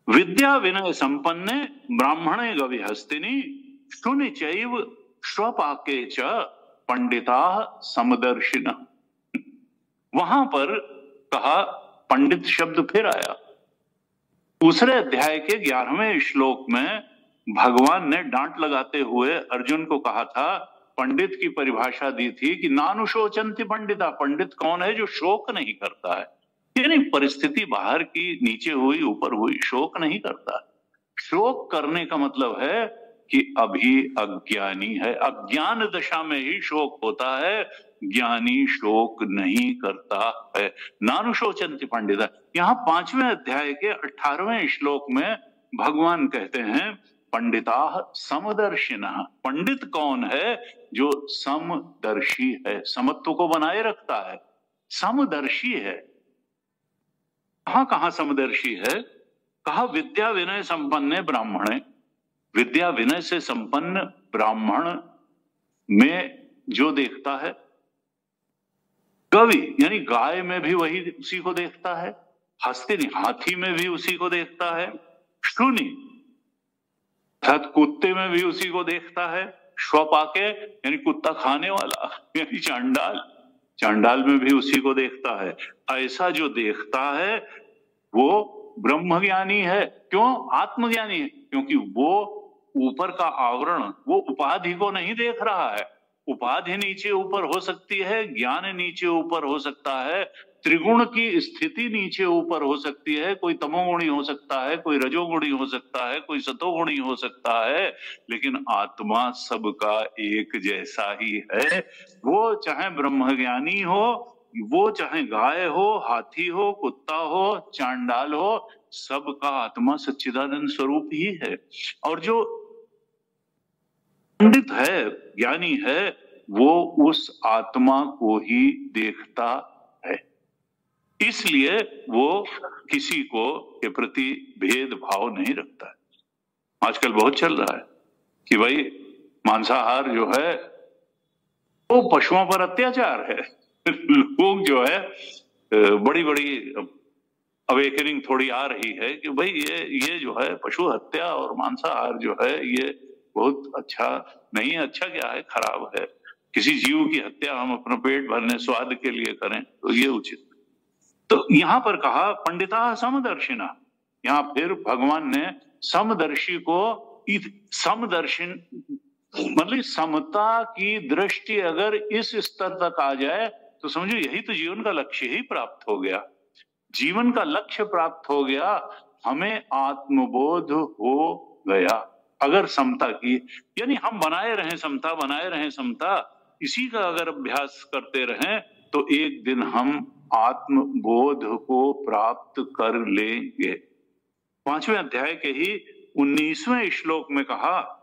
विद्या विनय संपन्ने ब्राह्मणे गविहस्तिनी शून्य चैव स्वपाके च पंडिता समदर्शिन। वहां पर कहा, पंडित शब्द फिर आया। दूसरे अध्याय के 11वें श्लोक में भगवान ने डांट लगाते हुए अर्जुन को कहा था, पंडित की परिभाषा दी थी कि नानुशोचन्ति पंडिता। पंडित कौन है? जो शोक नहीं करता है। यानी परिस्थिति बाहर की नीचे हुई ऊपर हुई, शोक नहीं करता। शोक करने का मतलब है कि अभी अज्ञानी है। अज्ञान दशा में ही शोक होता है, ज्ञानी शोक नहीं करता है। नानुशोचन्ति पंडिता। यहाँ 5वें अध्याय के 18वें श्लोक में भगवान कहते हैं, पंडिता समदर्शिनः। पंडित कौन है? जो समदर्शी है, समत्व को बनाए रखता है, समदर्शी है। कहां कहां समदर्शी है? कहा, विद्या विनय संपन्न ब्राह्मणे। विद्या विनय से संपन्न ब्राह्मण में जो देखता है, गवि यानी गाय में भी वही उसी को देखता है, हस्तिनी हाथी में भी उसी को देखता है, शूनी अर्थात कुत्ते में भी उसी को देखता है, स्वपाके यानी कुत्ता खाने वाला यानी चांडाल, चांडाल में भी उसी को देखता है। ऐसा जो देखता है वो ब्रह्मज्ञानी है। क्यों? आत्मज्ञानी है, क्योंकि वो ऊपर का आवरण, वो उपाधि को नहीं देख रहा है। उपाधि नीचे ऊपर हो सकती है, ज्ञान नीचे ऊपर हो सकता है, त्रिगुण की स्थिति नीचे ऊपर हो सकती है, कोई तमोगुणी हो सकता है, कोई रजोगुणी हो सकता है, कोई सतोगुणी हो सकता है, लेकिन आत्मा सबका एक जैसा ही है। वो चाहे ब्रह्मज्ञानी हो, वो चाहे गाय हो, हाथी हो, कुत्ता हो, चांडाल हो, सबका आत्मा सच्चिदानंद स्वरूप ही है। और जो पंडित है, ज्ञानी है, वो उस आत्मा को ही देखता है। इसलिए वो किसी को के प्रति भेदभाव नहीं रखता है। आजकल बहुत चल रहा है कि भाई मांसाहार जो है वो पशुओं पर अत्याचार है। लोग जो है बड़ी बड़ी अवेकनिंग थोड़ी आ रही है कि भाई ये जो है पशु हत्या और मांसाहार जो है ये बहुत अच्छा नहीं है। अच्छा क्या है? खराब है। किसी जीव की हत्या हम अपना पेट भरने स्वाद के लिए करें तो ये उचित। तो यहां पर कहा पंडिता समदर्शिना। यहां फिर भगवान ने समदर्शी को, समदर्शिन मतलब समता की दृष्टि अगर इस स्तर तक आ जाए तो समझो यही तो जीवन का लक्ष्य ही प्राप्त हो गया। जीवन का लक्ष्य प्राप्त हो गया, हमें आत्मबोध हो गया अगर समता की, यानी हम बनाए रहें समता, बनाए रहें समता, इसी का अगर अभ्यास करते रहें तो एक दिन हम आत्मबोध को प्राप्त कर लेंगे। 5वें अध्याय के ही 19वें श्लोक में कहा,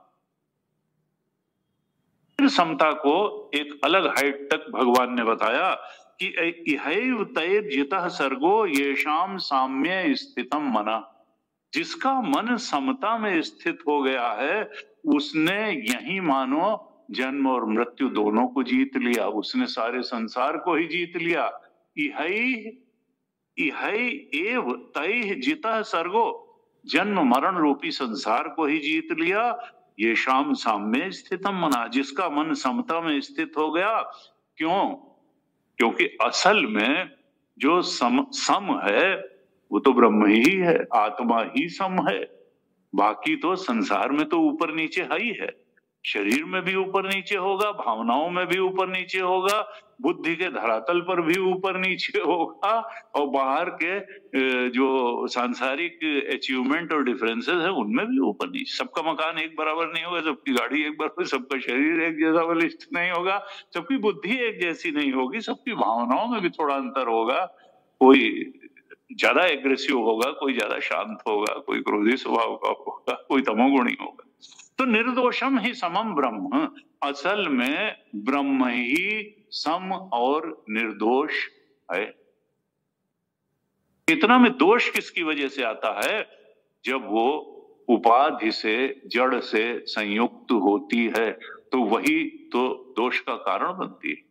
समता को एक अलग हाइट तक भगवान ने बताया कि इहैव तैर्जितः सर्गो येषाम साम्ये स्थितम मना। जिसका मन समता में स्थित हो गया है उसने यही मानो जन्म और मृत्यु दोनों को जीत लिया, उसने सारे संसार को ही जीत लिया। इहै एव तैः जितः सर्गो, जन्म मरण रूपी संसार को ही जीत लिया। ये शाम साम्य स्थितम मना, जिसका मन समता में स्थित हो गया। क्यों? क्योंकि असल में जो सम है वो तो ब्रह्म ही है, आत्मा ही सम है। बाकी तो संसार में तो ऊपर नीचे है ही है, शरीर में भी ऊपर नीचे होगा, भावनाओं में भी ऊपर नीचे होगा, बुद्धि के धरातल पर भी ऊपर नीचे होगा, और बाहर के जो सांसारिक अचीवमेंट और डिफरेंसेस है उनमें भी ऊपर नीचे। सबका मकान एक बराबर नहीं होगा, सबकी गाड़ी एक बराबर, सबका शरीर एक जैसा बलिष्ठ नहीं होगा, सबकी बुद्धि एक जैसी नहीं होगी, सबकी भावनाओं में भी थोड़ा अंतर होगा। कोई ज्यादा एग्रेसिव होगा, कोई ज्यादा शांत होगा, कोई क्रोधी स्वभाव का होगा, कोई तमोगुणी होगा। तो निर्दोषम ही समम ब्रह्म, असल में ब्रह्म ही सम और निर्दोष है। इतना में दोष किसकी वजह से आता है? जब वो उपाधि से, जड़ से संयुक्त होती है तो वही तो दोष का कारण बनती है।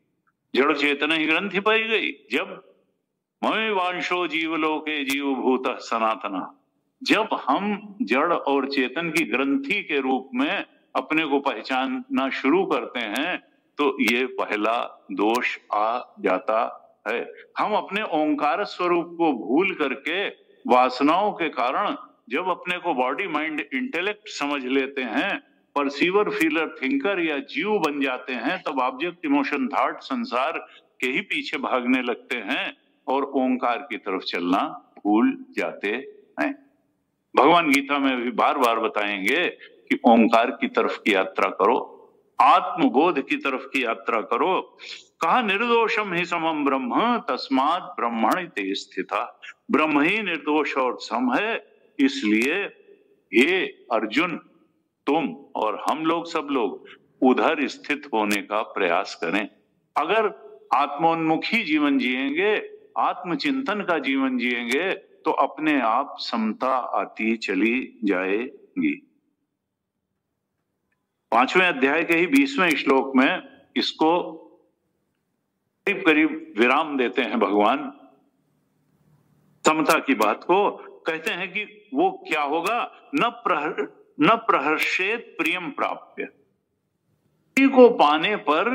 जड़ चेतना ही ग्रंथि पाई गई। जब मय वांशो जीवलोके जीवभूत सनातना, जब हम जड़ और चेतन की ग्रंथि के रूप में अपने को पहचानना शुरू करते हैं तो ये पहला दोष आ जाता है। हम अपने ओंकार स्वरूप को भूल करके वासनाओं के कारण जब अपने को बॉडी माइंड इंटेलेक्ट समझ लेते हैं, परसीवर फीलर थिंकर या जीव बन जाते हैं, तब ऑब्जेक्ट इमोशन थॉट संसार के ही पीछे भागने लगते हैं और ओंकार की तरफ चलना भूल जाते हैं। भगवान गीता में भी बार बार बताएंगे कि ओंकार की तरफ की यात्रा करो, आत्मबोध की तरफ की यात्रा करो। कहा निर्दोषम ही समम ब्रह्म तस्मात् ब्रह्मणि ते स्थिता, ब्रह्म ही निर्दोष और सम है, इसलिए हे अर्जुन तुम और हम लोग सब लोग उधर स्थित होने का प्रयास करें। अगर आत्मोन्मुखी जीवन जिएंगे, आत्मचिंतन का जीवन जिएंगे तो अपने आप समता आती चली जाएगी। 5वें अध्याय के ही 20वें श्लोक में इसको करीब करीब विराम देते हैं भगवान। समता की बात को कहते हैं कि वो क्या होगा, न प्रहर्षेत प्रियम प्राप्य, को पाने पर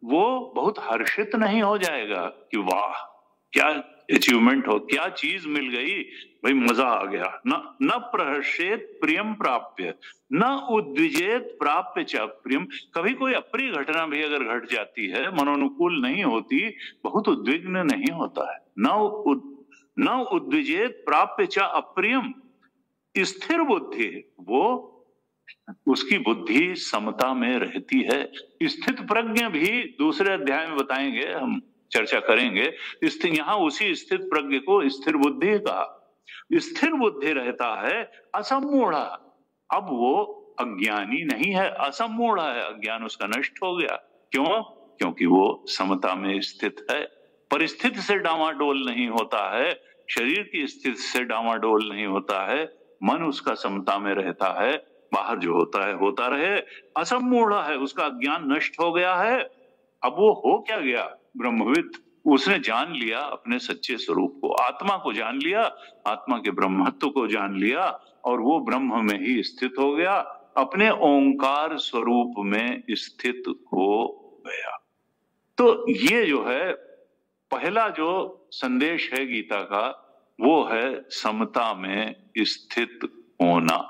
वो बहुत हर्षित नहीं हो जाएगा कि वाह क्या अचीवमेंट हो, क्या चीज मिल गई, भाई मजा आ गया। न प्रहर्षेत प्रियम प्राप्य, न उद्विजेत प्राप्य च प्रियम। कभी कोई अप्रिय घटना भी अगर घट जाती है, मनोनुकूल नहीं होती, बहुत उद्विग्न नहीं होता है। न उद्विजेत प्राप्य च अप्रियम, स्थिर बुद्धि, वो उसकी बुद्धि समता में रहती है। स्थित प्रज्ञ भी दूसरे अध्याय में बताएंगे, हम चर्चा करेंगे। यहाँ उसी स्थित प्रज्ञ को स्थिर बुद्धि कहा। स्थिर बुद्धि रहता है, असम्मूढ़, अब वो अज्ञानी नहीं है, असम्मूढ़ है, अज्ञान उसका नष्ट हो गया। क्यों? क्योंकि वो समता में स्थित है, परिस्थिति से डामाडोल नहीं होता है, शरीर की स्थिति से डामाडोल नहीं होता है, मन उसका समता में रहता है, बाहर जो होता है होता रहे, असम्मूढ़ है, उसका अज्ञान नष्ट हो गया है। अब वो हो क्या गया? ब्रह्मविद, उसने जान लिया अपने सच्चे स्वरूप को, आत्मा को जान लिया, आत्मा के ब्रह्मत्व को जान लिया, और वो ब्रह्म में ही स्थित हो गया, अपने ओंकार स्वरूप में स्थित हो गया। तो ये जो है पहला जो संदेश है गीता का, वो है समता में स्थित होना।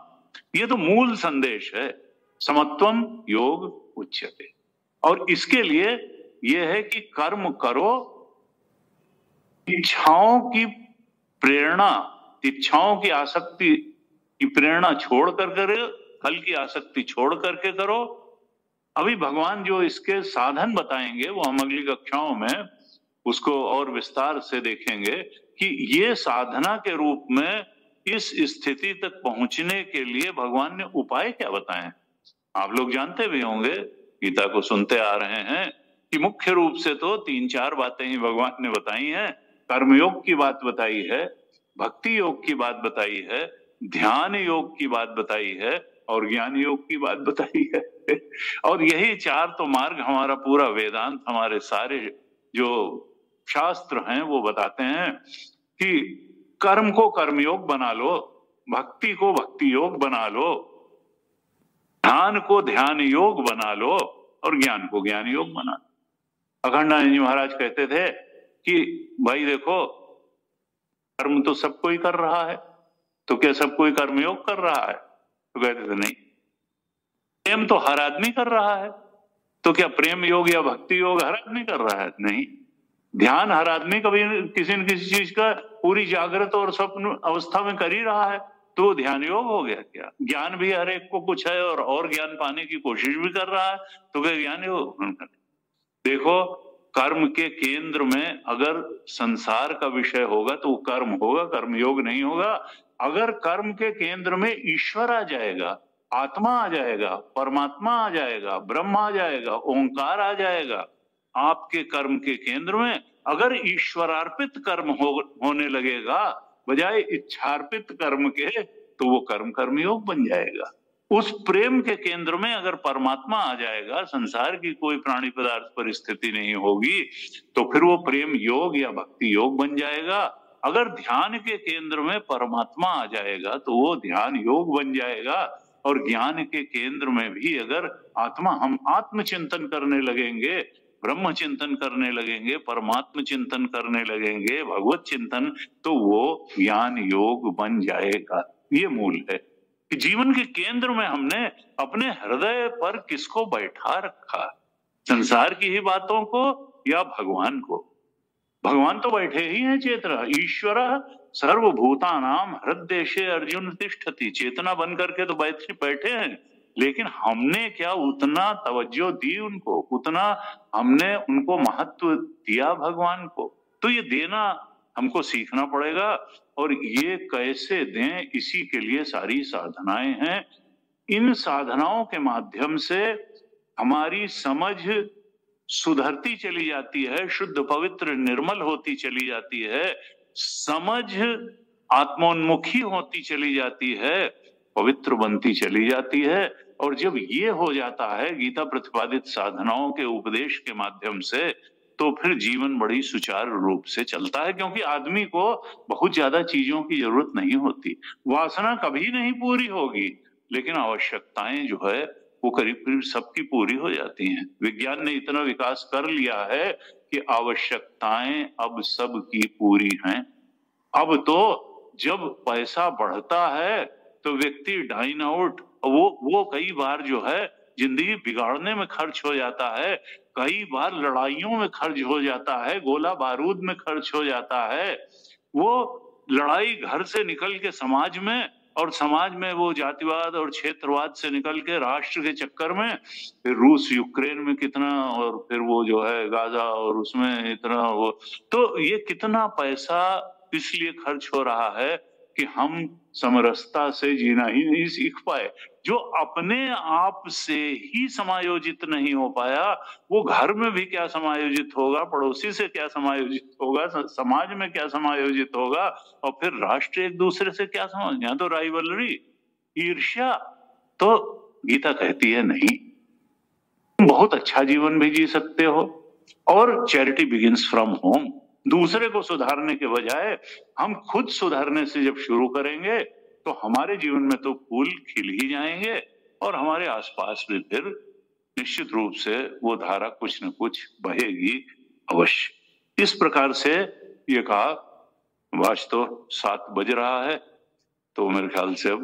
ये तो मूल संदेश है, समत्वम योग उच्यते। और इसके लिए यह है कि कर्म करो, इच्छाओं की प्रेरणा, इच्छाओं की आसक्ति की प्रेरणा छोड़ कर करो, फल की आसक्ति छोड़ करके करो। अभी भगवान जो इसके साधन बताएंगे वो हम अगली कक्षाओं में उसको और विस्तार से देखेंगे कि ये साधना के रूप में इस स्थिति तक पहुंचने के लिए भगवान ने उपाय क्या बताए। आप लोग जानते भी होंगे, गीता को सुनते आ रहे हैं कि मुख्य रूप से तो 3-4 बातें ही भगवान ने बताई हैं। कर्मयोग की बात बताई है, भक्ति योग की बात बताई है, ध्यान योग की बात बताई है, और ज्ञान योग की बात बताई है। और यही चार तो मार्ग हमारा पूरा वेदांत, हमारे सारे जो शास्त्र हैं वो बताते हैं कि कर्म को कर्मयोग बना लो, भक्ति को भक्ति योग बना लो, ध्यान को ध्यान योग बना लो और ज्ञान को ज्ञान योग बना लो। अखंडानंद जी महाराज कहते थे कि भाई देखो, कर्म तो सब कोई कर रहा है, तो क्या सब कोई कर्मयोग कर रहा है? तो कहते थे नहीं। प्रेम तो हर आदमी कर रहा है, तो क्या प्रेम योग या भक्ति योग हर आदमी कर रहा है? नहीं। ध्यान हर आदमी कभी किसी न किसी चीज का पूरी जागृत और स्वप्न अवस्था में कर ही रहा है, तो ध्यान योग हो गया क्या? ज्ञान भी हर एक को कुछ है और ज्ञान पाने की कोशिश भी कर रहा है, तो क्या ज्ञान योग? देखो, कर्म के केंद्र में अगर संसार का विषय होगा तो वो कर्म होगा, कर्म योग नहीं होगा। अगर कर्म के केंद्र में ईश्वर आ जाएगा, आत्मा आ जाएगा, परमात्मा आ जाएगा, ब्रह्म आ जाएगा, ओंकार आ जाएगा आपके कर्म के केंद्र में, अगर ईश्वरार्पित कर्म होने लगेगा बजाय इच्छार्पित कर्म के, तो वो कर्म कर्मयोग बन जाएगा। उस प्रेम के केंद्र में अगर परमात्मा आ जाएगा, संसार की कोई प्राणी पदार्थ परिस्थिति नहीं होगी, तो फिर वो प्रेम योग या भक्ति योग बन जाएगा। अगर ध्यान के केंद्र में परमात्मा आ जाएगा तो वो ध्यान योग बन जाएगा। और ज्ञान के केंद्र में भी अगर हम आत्मचिंतन करने लगेंगे, ब्रह्म चिंतन करने लगेंगे, परमात्म चिंतन करने लगेंगे, भगवत चिंतन, तो वो ज्ञान योग बन जाएगा। ये मूल है कि जीवन के केंद्र में हमने अपने हृदय पर किसको बैठा रखा, संसार की ही बातों को या भगवान को? भगवान तो बैठे ही हैं चेतना, ईश्वर सर्वभूतानाम हृदय अर्जुन तिष्ठति, चेतना बन करके तो बैठे हैं, लेकिन हमने क्या उतना तवज्जो दी उनको, उतना हमने उनको महत्व दिया भगवान को? तो ये देना हमको सीखना पड़ेगा। और ये कैसे दें, इसी के लिए सारी साधनाएं हैं। इन साधनाओं के माध्यम से हमारी समझ सुधरती चली जाती है, शुद्ध पवित्र निर्मल होती चली जाती है, समझ आत्मोन्मुखी होती चली जाती है, पवित्र बनती चली जाती है। और जब ये हो जाता है गीता प्रतिपादित साधनाओं के उपदेश के माध्यम से, तो फिर जीवन बड़ी सुचारू रूप से चलता है, क्योंकि आदमी को बहुत ज्यादा चीजों की जरूरत नहीं होती। वासना कभी नहीं पूरी होगी, लेकिन आवश्यकताएं जो है वो करीब करीब सबकी पूरी हो जाती हैं। विज्ञान ने इतना विकास कर लिया है कि आवश्यकताएं अब सबकी पूरी हैं। अब तो जब पैसा बढ़ता है तो व्यक्ति डाइन आउट, वो कई बार जो है जिंदगी बिगाड़ने में खर्च हो जाता है, कई बार लड़ाइयों में खर्च हो जाता है, गोला बारूद में खर्च हो जाता है। वो लड़ाई घर से निकल के समाज में, और समाज में वो जातिवाद और क्षेत्रवाद से निकल के राष्ट्र के चक्कर में, फिर रूस यूक्रेन में कितना, और फिर वो जो है गाजा और उसमें इतना, वो तो ये कितना पैसा इसलिए खर्च हो रहा है कि हम समरसता से जीना ही नहीं सीख पाए। जो अपने आप से ही समायोजित नहीं हो पाया, वो घर में भी क्या समायोजित होगा, पड़ोसी से क्या समायोजित होगा, समाज में क्या समायोजित होगा, और फिर राष्ट्र एक दूसरे से क्या समझ, यहाँ तो राइवलरी, ईर्ष्या। तो गीता कहती है नहीं, तुम बहुत अच्छा जीवन भी जी सकते हो। और चैरिटी बिगिंस फ्रॉम होम। दूसरे को सुधारने के बजाय हम खुद सुधारने से जब शुरू करेंगे तो हमारे जीवन में तो फूल खिल ही जाएंगे, और हमारे आसपास भी फिर निश्चित रूप से वो धारा कुछ न कुछ बहेगी अवश्य। इस प्रकार से ये कहा। आज तो 7 बज रहा है, तो मेरे ख्याल से अब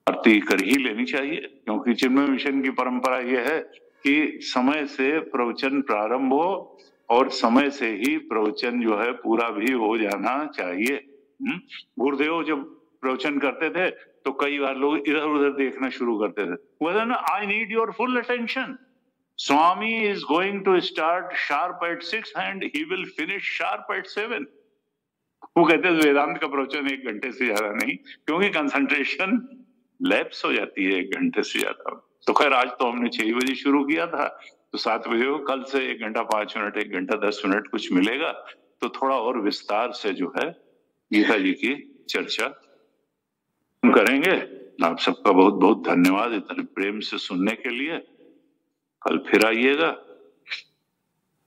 आरती कर ही लेनी चाहिए, क्योंकि चिन्मय मिशन की परंपरा यह है कि समय से प्रवचन प्रारंभ हो और समय से ही प्रवचन जो है पूरा भी हो जाना चाहिए। गुरुदेव जब प्रवचन करते थे तो कई बार लोग इधर उधर देखना शुरू करते थे। वो ना, I need your full attention, Swami is going to start sharp at 6 and he will finish sharp at 7। वो कहते हैं वेदांत का प्रवचन 1 घंटे से ज्यादा नहीं, क्योंकि कंसंट्रेशन लैप्स हो जाती है 1 घंटे से ज्यादा। तो खैर आज तो हमने 6 बजे शुरू किया था, तो 7 बजे हो, कल से 1 घंटा 5 मिनट, 1 घंटा 10 मिनट कुछ मिलेगा, तो थोड़ा और विस्तार से जो है गीता जी की चर्चा करेंगे। आप सबका बहुत बहुत धन्यवाद इतने प्रेम से सुनने के लिए। कल फिर आइएगा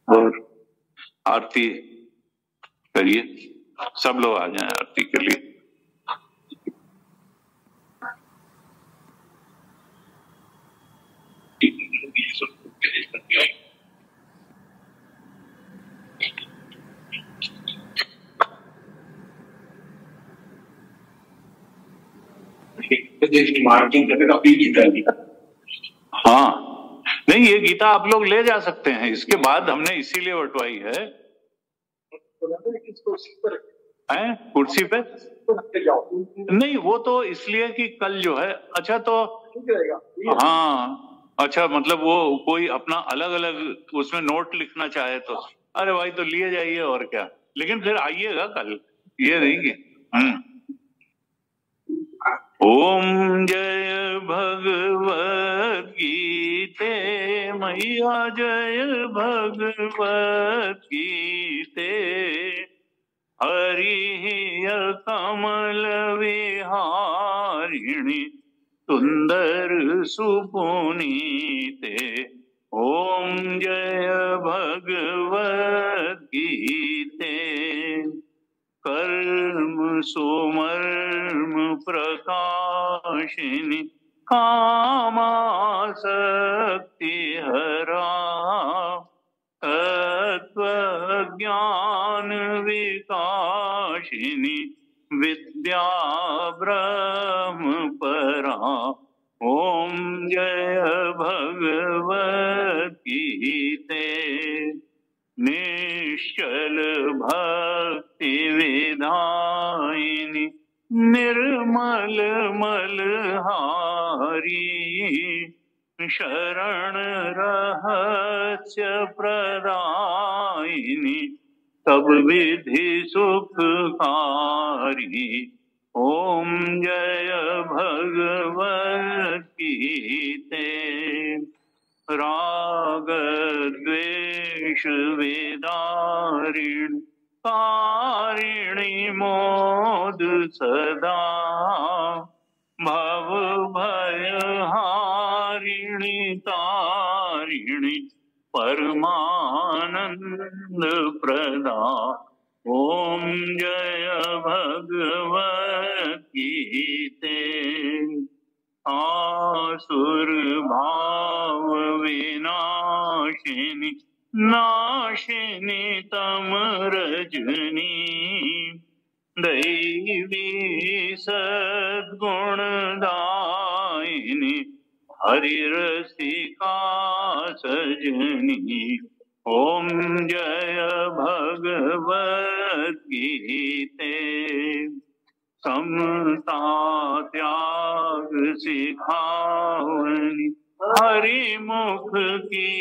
और आरती करिए, सब लोग आ जाएं आरती के लिए। हाँ, नहीं ये गीता आप लोग ले जा सकते हैं, इसके बाद हमने इसीलिए बंटवाई है। कुर्सी पे नहीं, वो तो इसलिए कि कल जो है, अच्छा तो हाँ, अच्छा मतलब वो कोई अपना अलग अलग उसमें नोट लिखना चाहे तो अरे भाई तो लिए जाइए और क्या, लेकिन फिर आइएगा कल, ये नहीं कि ओम जय भगवत गीते मैया, जय भगवत गीते, हरि कमल विहारिणी सुंदर सुपुनीते। ओम जय भगवत गीते, कर्म सुमर्म प्रकाशिनी कामासक्ति हरा, तत्व ज्ञान विकाशिनी विद्या ब्रह्म परा। ओम जय भगवत गीते, निश्चल भक्ति विधायिनी निर्मल मलहारी, शरण रहस्य प्रदायिनी सब विधि सुखकारी। ओम जय भगवत गीते, राग द्वेष विदारिणी कारिणी मोद सदा, भव भय हारिणी तारिणी परमानंद प्रदा। ओम जय भगवत गीते, आसुर भाव विनाशिनी नाशिनी तम रजनी, दैवी सद्गुणदायिनी हरिरसिका सजनी। ओम जय भगवत गीते, समता त्याग सिखावनी हरि मुख की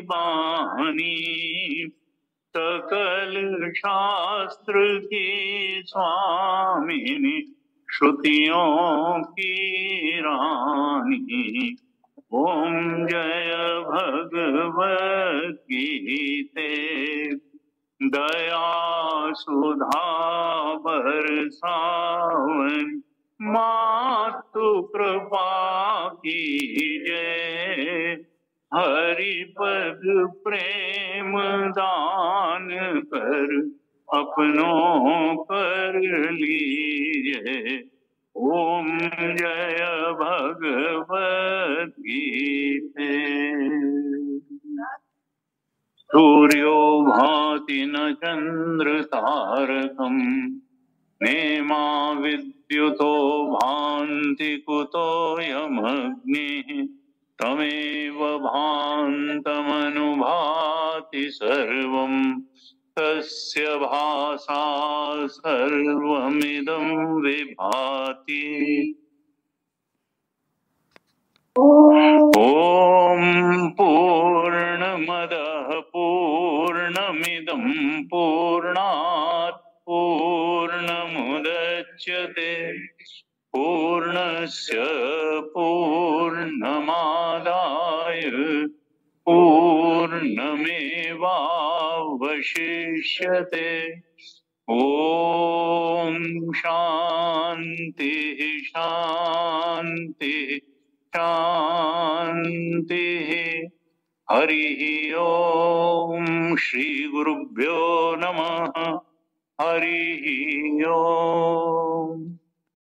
बानी, सकल शास्त्र की स्वामिनी श्रुतियों की रानी। ओम जय भगवत गीते, दया सुधा बरसावन मातु कृपा कीजय, हरि पद प्रेम दान कर अपनों कर लीजिए। ओम जय भगवत गीते, सूर्यो भाति न चंद्र तारकम्, नेमा विद्युतो भान्ति कुतोऽयमग्निः, तमेव भान्तमनुभाति सर्वम्, तस्य भासा सर्वमिदं विभाति। ओम पूर्णमदः पूर्णमिदं पूर्णात् पूर्णमुदच्यते, पूर्णस्य पूर्णमादाय पूर्णमेवावशिष्यते। ओम शांति शांति शांति। हरि ओम श्री गुरुभ्यो नमः। हरि ओम।